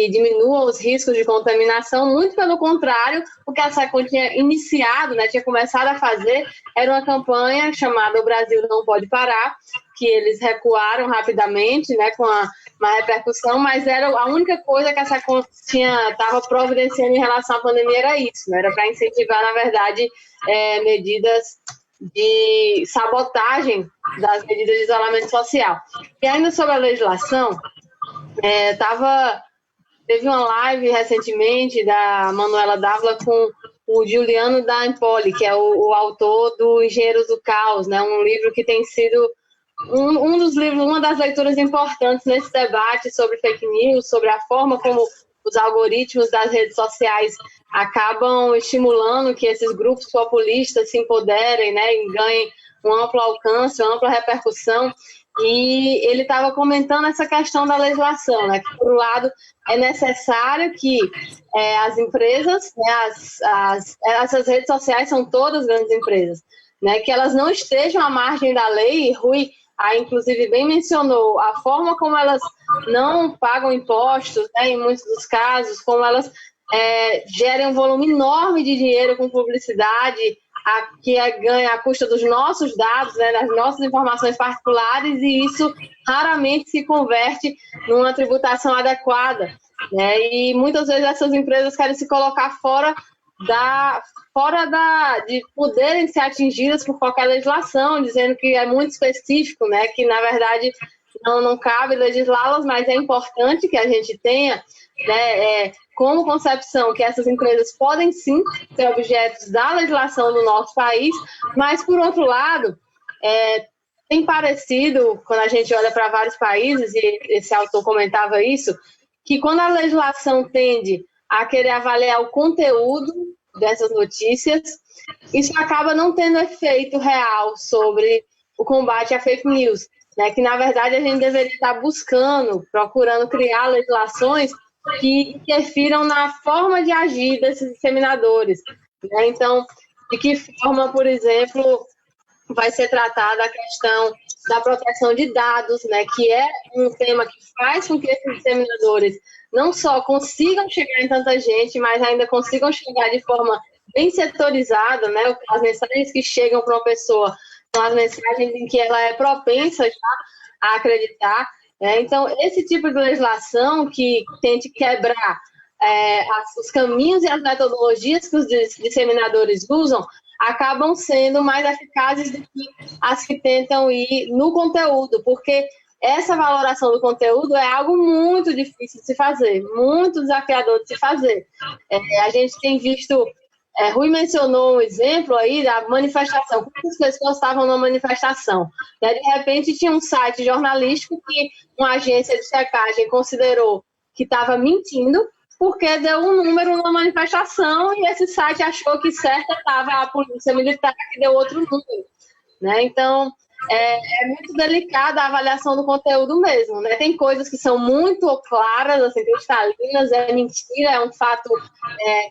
diminuam os riscos de contaminação. Muito pelo contrário, o que a SECOM tinha iniciado, né, tinha começado a fazer, era uma campanha chamada O Brasil Não Pode Parar, que eles recuaram rapidamente, né, com uma repercussão, mas era a única coisa que a SECOM estava providenciando em relação à pandemia, era isso, né, era para incentivar, na verdade, medidas de sabotagem das medidas de isolamento social. E ainda sobre a legislação, teve uma live recentemente da Manuela Dávila com o Juliano da Empoli, que é o autor do Engenheiros do Caos, né, um livro que tem sido um dos livros, uma das leituras importantes nesse debate sobre fake news, sobre a forma como os algoritmos das redes sociais acabam estimulando que esses grupos populistas se empoderem, né, e ganhem um amplo alcance, uma ampla repercussão. E ele estava comentando essa questão da legislação, né, que, por um lado, é necessário que as empresas, né, essas redes sociais são todas grandes empresas, né, que elas não estejam à margem da lei. E Rui, inclusive, bem mencionou a forma como elas não pagam impostos, né, em muitos dos casos, como elas gerem um volume enorme de dinheiro com publicidade, que ganha à custa dos nossos dados, né, das nossas informações particulares, e isso raramente se converte numa tributação adequada, né, e muitas vezes essas empresas querem se colocar fora de poderem ser atingidas por qualquer legislação, dizendo que é muito específico, né, que na verdade não cabe legislá-las, mas é importante que a gente tenha, né, como concepção que essas empresas podem sim ser objetos da legislação do nosso país, mas, por outro lado, tem parecido, quando a gente olha para vários países, e esse autor comentava isso, que quando a legislação tende a querer avaliar o conteúdo dessas notícias, isso acaba não tendo efeito real sobre o combate à fake news, né? Que, na verdade, a gente deveria estar procurando criar legislações que interfiram na forma de agir desses disseminadores, né? Então, de que forma, por exemplo, vai ser tratada a questão da proteção de dados, né, que é um tema que faz com que esses disseminadores não só consigam chegar em tanta gente, mas ainda consigam chegar de forma bem setorizada, né? As mensagens que chegam para uma pessoa são as mensagens em que ela é propensa já a acreditar. Então, esse tipo de legislação que tente quebrar os caminhos e as metodologias que os disseminadores usam acabam sendo mais eficazes do que as que tentam ir no conteúdo, porque essa valoração do conteúdo é algo muito difícil de se fazer, muito desafiador de se fazer. A gente tem visto, Rui mencionou um exemplo aí da manifestação, quantas pessoas estavam numa manifestação, né? De repente tinha um site jornalístico que uma agência de checagem considerou que estava mentindo, porque deu um número numa manifestação e esse site achou que certa estava a polícia militar, que deu outro número, né? Então, é muito delicada a avaliação do conteúdo mesmo, né? Tem coisas que são muito claras, assim, cristalinas, é mentira, é um fato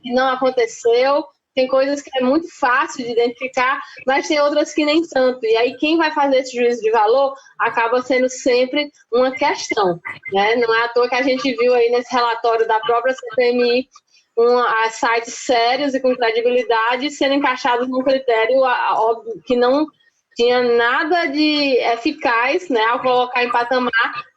que não aconteceu. Tem coisas que é muito fácil de identificar, mas tem outras que nem tanto. E aí quem vai fazer esse juízo de valor acaba sendo sempre uma questão, né? Não é à toa que a gente viu aí nesse relatório da própria CPMI sites sérios e com credibilidade sendo encaixados num critério óbvio, que não tinha nada de eficaz, né, ao colocar em patamar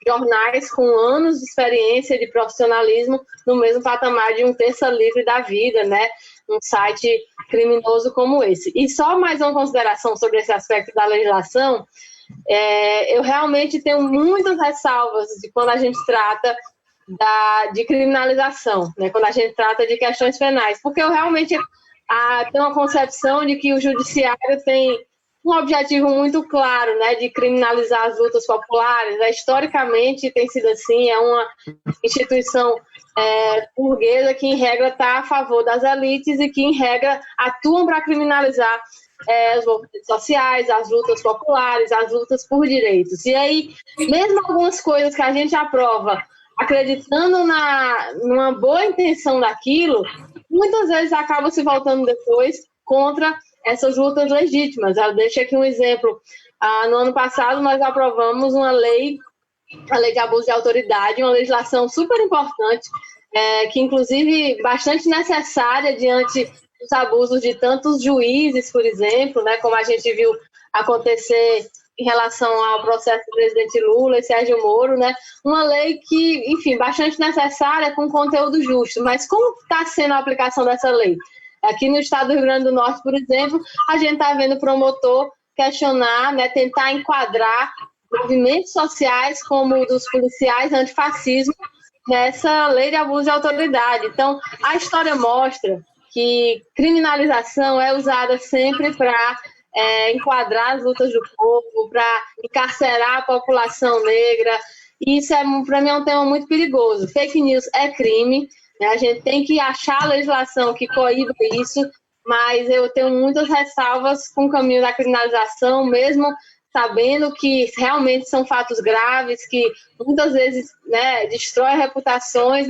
jornais com anos de experiência de profissionalismo no mesmo patamar de um Terça Livre da vida, né? Um site criminoso como esse. E só mais uma consideração sobre esse aspecto da legislação, eu realmente tenho muitas ressalvas de quando a gente trata de criminalização, né, quando a gente trata de questões penais, porque eu realmente tenho uma concepção de que o judiciário tem um objetivo muito claro, né, de criminalizar as lutas populares. Historicamente tem sido assim, é uma instituição burguesa que, em regra, está a favor das elites e que, em regra, atuam para criminalizar os movimentos sociais, as lutas populares, as lutas por direitos. E aí, mesmo algumas coisas que a gente aprova acreditando numa boa intenção daquilo, muitas vezes acaba se voltando depois contra essas lutas legítimas. Eu deixo aqui um exemplo. No ano passado, nós aprovamos a lei de abuso de autoridade, uma legislação super importante, que inclusive bastante necessária diante dos abusos de tantos juízes, por exemplo, né, como a gente viu acontecer em relação ao processo do presidente Lula e Sérgio Moro, né? Uma lei que, enfim, bastante necessária, com conteúdo justo. Mas como está sendo a aplicação dessa lei? Aqui no estado do Rio Grande do Norte, por exemplo, a gente está vendo o promotor questionar, né, tentar enquadrar movimentos sociais como o dos policiais antifascismo nessa lei de abuso de autoridade. Então, a história mostra que criminalização é usada sempre para enquadrar as lutas do povo, para encarcerar a população negra. E isso, para mim, é um tema muito perigoso. Fake news é crime, né? A gente tem que achar a legislação que coíba isso, mas eu tenho muitas ressalvas com o caminho da criminalização, mesmo sabendo que realmente são fatos graves, que muitas vezes, né, destrói reputações.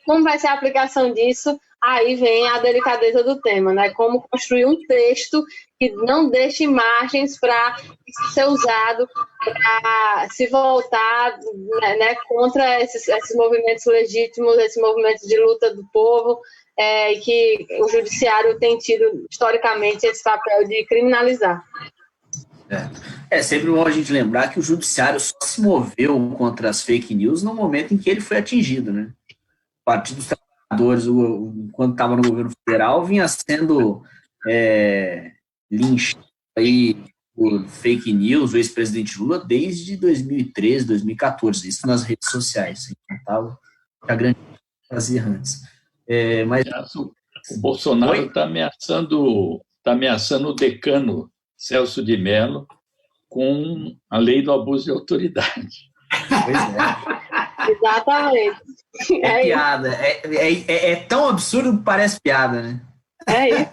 Como vai ser a aplicação disso? Aí vem a delicadeza do tema, né? Como construir um texto que não deixe margens para ser usado para se voltar, né, contra esses movimentos legítimos, esses movimentos de luta do povo, e que o judiciário tem tido, historicamente, esse papel de criminalizar. É sempre bom a gente lembrar que o judiciário só se moveu contra as fake news no momento em que ele foi atingido, né? O Partido dos Trabalhadores, quando estava no governo federal, vinha sendo linchado aí por fake news, o ex-presidente Lula, desde 2013, 2014, isso nas redes sociais, contava a grande fazia antes. Mas o Bolsonaro está ameaçando o decano Celso de Mello com a lei do abuso de autoridade. Pois é. Exatamente. É piada. É tão absurdo que parece piada, né? É isso.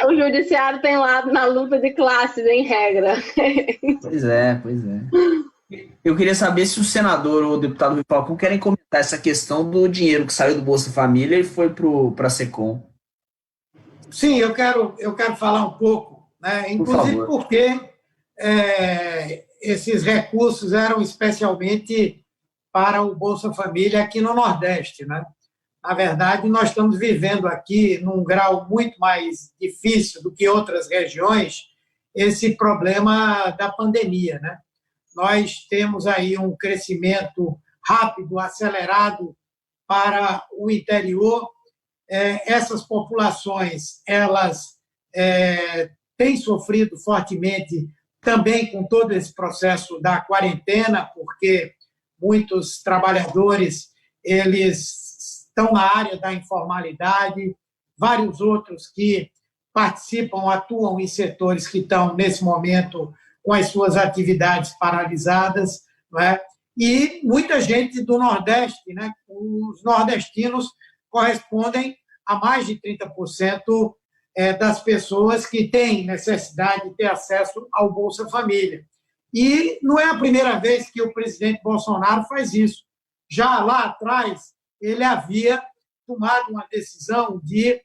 O judiciário tem lado na luta de classes, em regra. Pois é. Eu queria saber se o senador ou o deputado Rui Falcão querem comentar essa questão do dinheiro que saiu do Bolsa Família e foi para a SECOM. Sim, eu quero falar um pouco, né? Inclusive porque esses recursos eram especialmente para o Bolsa Família aqui no Nordeste, né? Na verdade, nós estamos vivendo aqui, num grau muito mais difícil do que outras regiões, esse problema da pandemia, né? Nós temos aí um crescimento rápido, acelerado para o interior. Essas populações, elas têm sofrido fortemente também com todo esse processo da quarentena, porque muitos trabalhadores, eles estão na área da informalidade, vários outros que participam, atuam em setores que estão, nesse momento, com as suas atividades paralisadas, não é? E muita gente do Nordeste, né? Os nordestinos correspondem a mais de 30% das pessoas que têm necessidade de ter acesso ao Bolsa Família. E não é a primeira vez que o presidente Bolsonaro faz isso. Já lá atrás, ele havia tomado uma decisão de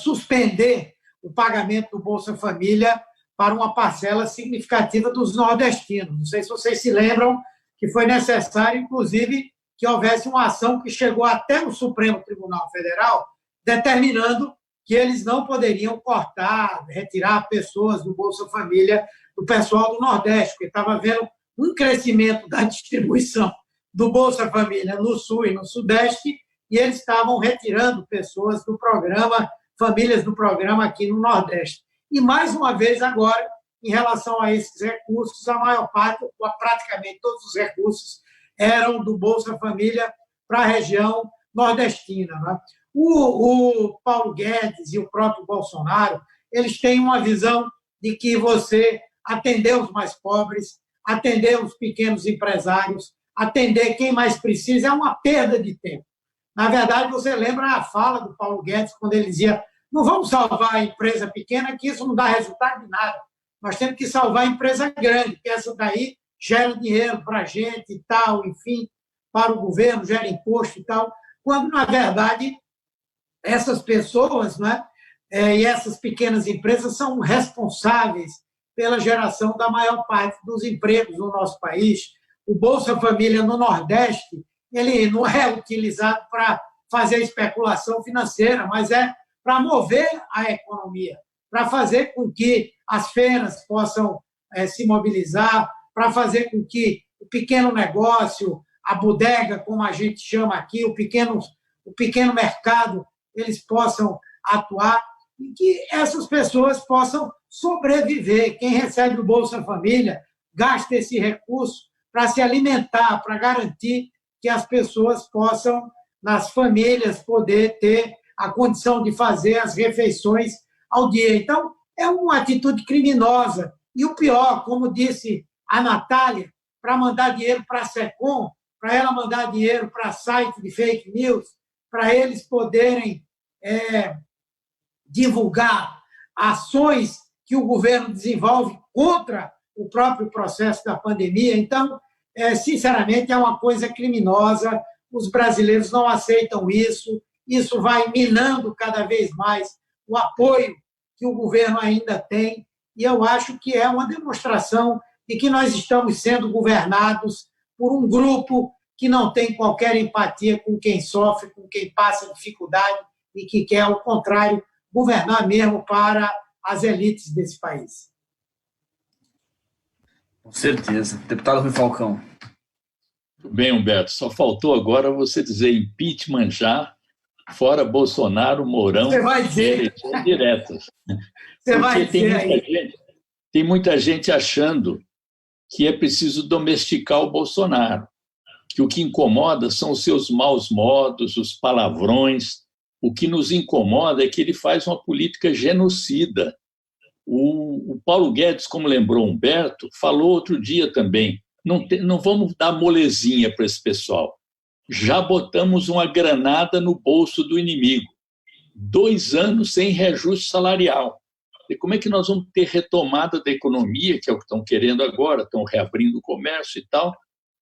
suspender o pagamento do Bolsa Família para uma parcela significativa dos nordestinos. Não sei se vocês se lembram que foi necessário, inclusive, que houvesse uma ação que chegou até o Supremo Tribunal Federal, determinando que eles não poderiam cortar, retirar pessoas do Bolsa Família do pessoal do Nordeste, porque estava havendo um crescimento da distribuição do Bolsa Família no Sul e no Sudeste, e eles estavam retirando pessoas do programa, famílias do programa aqui no Nordeste. E, mais uma vez, agora, em relação a esses recursos, a maior parte, praticamente todos os recursos, eram do Bolsa Família para a região nordestina, né? O Paulo Guedes e o próprio Bolsonaro, eles têm uma visão de que você atender os mais pobres, atender os pequenos empresários, atender quem mais precisa é uma perda de tempo. Na verdade, você lembra a fala do Paulo Guedes quando ele dizia: não vamos salvar a empresa pequena, que isso não dá resultado de nada. Nós temos que salvar a empresa grande, que essa daí gera dinheiro para a gente e tal, enfim, para o governo, gera imposto e tal, quando, na verdade, essas pessoas, né, e essas pequenas empresas são responsáveis pela geração da maior parte dos empregos no nosso país. O Bolsa Família no Nordeste, ele não é utilizado para fazer especulação financeira, mas é para mover a economia, para fazer com que as feiras possam se mobilizar, para fazer com que o pequeno negócio, a bodega, como a gente chama aqui, o pequeno mercado, eles possam atuar e que essas pessoas possam sobreviver. Quem recebe o Bolsa Família gasta esse recurso para se alimentar, para garantir que as pessoas possam, nas famílias, poder ter a condição de fazer as refeições ao dia. Então, é uma atitude criminosa. E o pior, como disse a Natália, para mandar dinheiro para a SECOM, para ela mandar dinheiro para site de fake news, para eles poderem divulgar ações que o governo desenvolve contra o próprio processo da pandemia. Então, sinceramente, é uma coisa criminosa. Os brasileiros não aceitam isso. Isso vai minando cada vez mais o apoio que o governo ainda tem. E eu acho que é uma demonstração de que nós estamos sendo governados por um grupo que não tem qualquer empatia com quem sofre, com quem passa dificuldade e que quer, ao contrário, governar mesmo para as elites desse país. Com certeza. Deputado Rui Falcão. Muito bem, Humberto. Só faltou agora você dizer impeachment já, fora Bolsonaro, Mourão, você vai dizer. Eleições diretas. Você vai dizer tem muita gente achando que é preciso domesticar o Bolsonaro, que o que incomoda são os seus maus modos, os palavrões. O que nos incomoda é que ele faz uma política genocida. O Paulo Guedes, como lembrou Humberto, falou outro dia também, não vamos dar molezinha para esse pessoal. Já botamos uma granada no bolso do inimigo. 2 anos sem reajuste salarial. E como é que nós vamos ter retomada da economia, que é o que estão querendo agora, estão reabrindo o comércio e tal,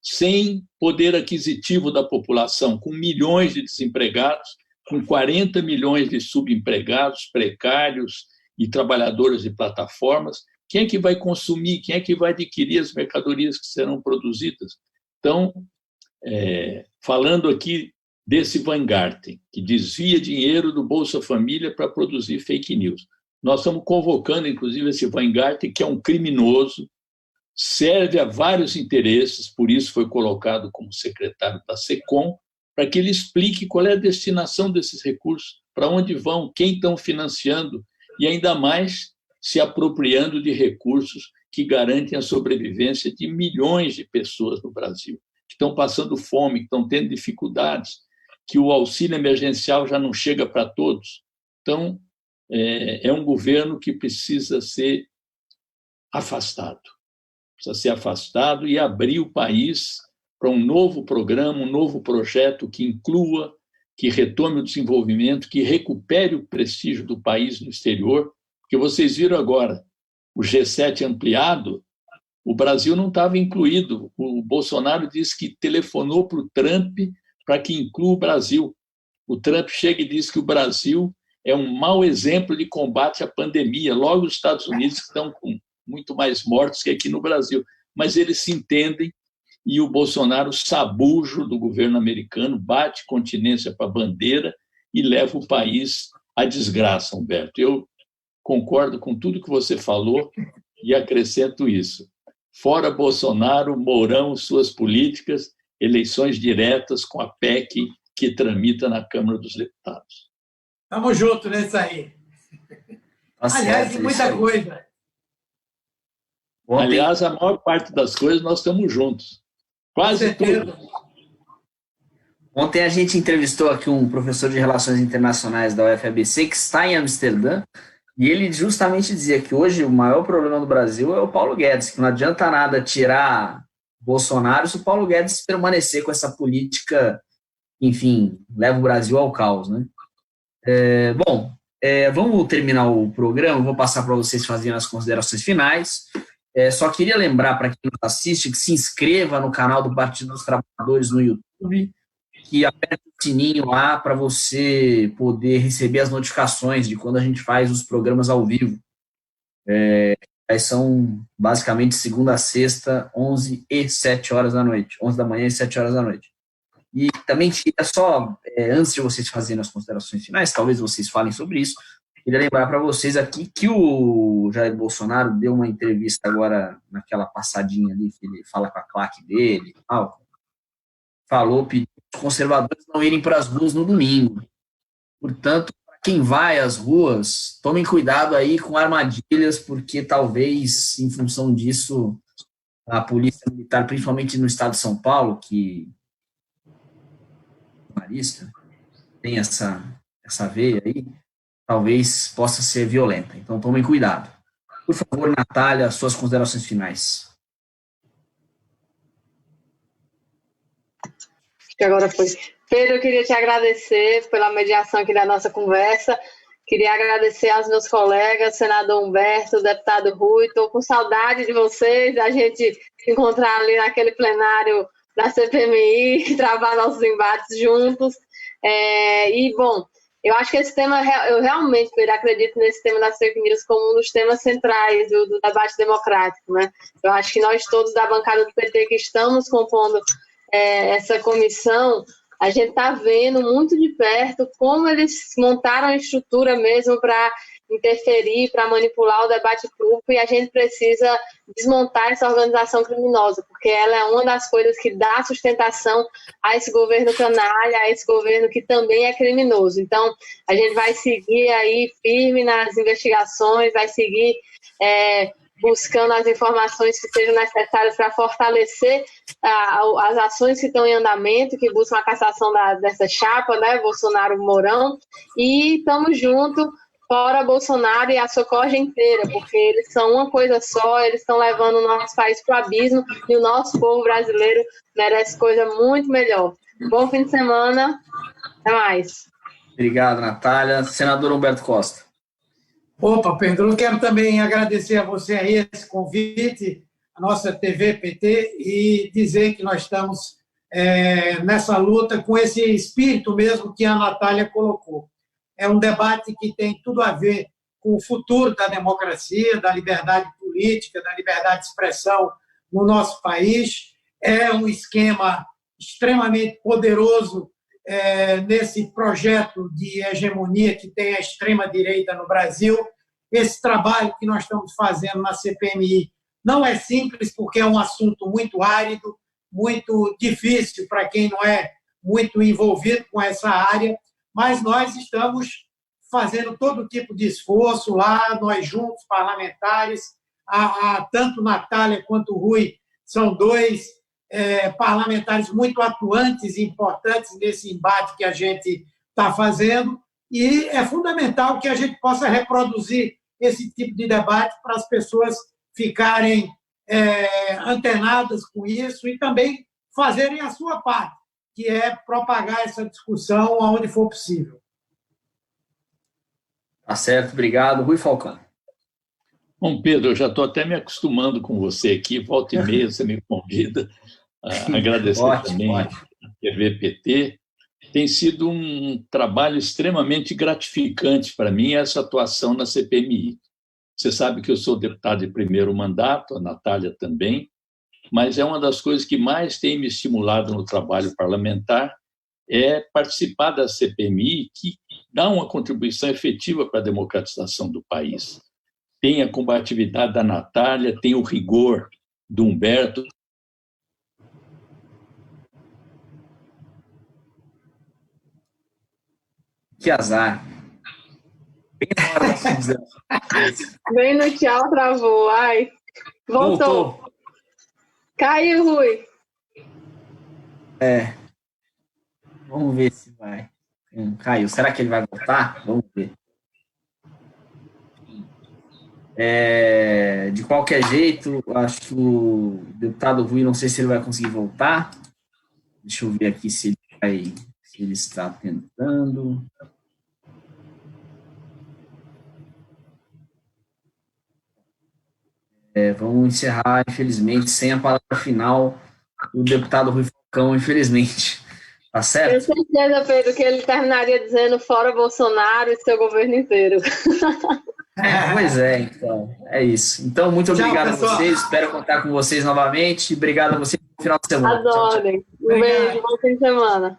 sem poder aquisitivo da população, com milhões de desempregados, com 40 milhões de subempregados, precários e trabalhadores de plataformas? Quem é que vai consumir? Quem é que vai adquirir as mercadorias que serão produzidas? Então, falando aqui desse Weingarten, que desvia dinheiro do Bolsa Família para produzir fake news. Nós estamos convocando, inclusive, esse Weingarten, que é um criminoso, serve a vários interesses, por isso foi colocado como secretário da SECOM, para que ele explique qual é a destinação desses recursos, para onde vão, quem estão financiando, e ainda mais se apropriando de recursos que garantem a sobrevivência de milhões de pessoas no Brasil, que estão passando fome, que estão tendo dificuldades, que o auxílio emergencial já não chega para todos. Então, é um governo que precisa ser afastado. Precisa ser afastado e abrir o país para um novo programa, um novo projeto que inclua, que retome o desenvolvimento, que recupere o prestígio do país no exterior. Porque vocês viram agora, o G7 ampliado, o Brasil não estava incluído. O Bolsonaro disse que telefonou para o Trump para que inclua o Brasil. O Trump chega e diz que o Brasil é um mau exemplo de combate à pandemia. Logo, os Estados Unidos estão com muito mais mortos que aqui no Brasil. Mas eles se entendem e o Bolsonaro, sabujo do governo americano, bate continência para a bandeira e leva o país à desgraça, Humberto. Eu concordo com tudo que você falou e acrescento isso. Fora Bolsonaro, Mourão, suas políticas, eleições diretas com a PEC que tramita na Câmara dos Deputados. Estamos juntos nesse aí. Aliás, tem muita coisa. Aliás, a maior parte das coisas nós estamos juntos. Quase tudo. Ontem a gente entrevistou aqui um professor de Relações Internacionais da UFABC, que está em Amsterdã, e ele justamente dizia que hoje o maior problema do Brasil é o Paulo Guedes, que não adianta nada tirar Bolsonaro se o Paulo Guedes permanecer com essa política, enfim, leva o Brasil ao caos, né? Bom, Vamos terminar o programa, vou passar para vocês fazerem as considerações finais. Só queria lembrar para quem nos assiste que se inscreva no canal do Partido dos Trabalhadores no YouTube, que aperte o sininho lá para você poder receber as notificações de quando a gente faz os programas ao vivo. São basicamente segunda a sexta, 11 e 7 horas da noite, 11 da manhã e 7 horas da noite. E também queria só, antes de vocês fazerem as considerações finais, talvez vocês falem sobre isso, queria lembrar para vocês aqui que o Jair Bolsonaro deu uma entrevista agora, naquela passadinha ali, que ele fala com a claque dele e tal, pediu os conservadores não irem para as ruas no domingo. Portanto, para quem vai às ruas, tomem cuidado aí com armadilhas, porque talvez, em função disso, a polícia militar, principalmente no estado de São Paulo, que tem essa veia aí, talvez possa ser violenta. Então, tomem cuidado. Por favor, Natália, suas considerações finais. Acho que agora foi. Pedro, eu queria te agradecer pela mediação aqui da nossa conversa. Queria agradecer aos meus colegas, senador Humberto, deputado Rui. Estou com saudade de vocês, da gente se encontrar ali naquele plenário da CPMI, travar nossos embates juntos. Bom, eu acho que esse tema, eu realmente, Pedro, acredito nesse tema das fake news como um dos temas centrais do debate democrático, né? Eu acho que nós todos da bancada do PT que estamos compondo essa comissão, a gente está vendo muito de perto como eles montaram a estrutura mesmo para interferir, para manipular o debate público, e a gente precisa desmontar essa organização criminosa, porque ela é uma das coisas que dá sustentação a esse governo canalha, a esse governo que também é criminoso. Então, a gente vai seguir aí firme nas investigações, vai seguir buscando as informações que sejam necessárias para fortalecer as ações que estão em andamento, que buscam a cassação dessa chapa, né, Bolsonaro-Mourão, e estamos juntos, fora Bolsonaro e a sua corja inteira, porque eles são uma coisa só, eles estão levando o nosso país para o abismo, e o nosso povo brasileiro merece coisa muito melhor. Bom fim de semana, até mais. Obrigado, Natália. Senador Humberto Costa. Opa, Pedro, eu quero também agradecer a você aí esse convite, a nossa TV PT, e dizer que nós estamos nessa luta com esse espírito mesmo que a Natália colocou. É um debate que tem tudo a ver com o futuro da democracia, da liberdade política, da liberdade de expressão no nosso país. É um esquema extremamente poderoso nesse projeto de hegemonia que tem a extrema-direita no Brasil. Esse trabalho que nós estamos fazendo na CPMI não é simples, porque é um assunto muito árido, muito difícil para quem não é muito envolvido com essa área, mas nós estamos fazendo todo tipo de esforço lá, nós juntos, parlamentares, tanto Natália quanto Rui são dois parlamentares muito atuantes e importantes nesse embate que a gente está fazendo, e é fundamental que a gente possa reproduzir esse tipo de debate para as pessoas ficarem antenadas com isso e também fazerem a sua parte, que é propagar essa discussão aonde for possível. Tá certo, obrigado. Rui Falcão. Bom, Pedro, eu já estou até me acostumando com você aqui, volta e meia você me convida. Agradecer também a TV PT. Tem sido um trabalho extremamente gratificante para mim essa atuação na CPMI. Você sabe que eu sou deputado de primeiro mandato, a Natália também, mas é uma das coisas que mais tem me estimulado no trabalho parlamentar é participar da CPMI, que dá uma contribuição efetiva para a democratização do país. Tem a combatividade da Natália, tem o rigor do Humberto. Que azar. Bem no tchau, travou. Ai, voltou. Caiu, Rui. Vamos ver se vai. Caiu. Será que ele vai voltar? Vamos ver. De qualquer jeito, acho que o deputado Rui, não sei se ele vai conseguir voltar. Deixa eu ver aqui se ele está tentando. Vamos encerrar, infelizmente, sem a palavra final do deputado Rui Falcão, infelizmente. Tá certo? Tenho certeza, Pedro, que ele terminaria dizendo fora Bolsonaro e seu governo inteiro. Pois é, então, é isso. Então, muito obrigado a vocês, espero contar com vocês novamente. Obrigado a vocês no final de semana. Adorem. Um beijo, bom fim de semana.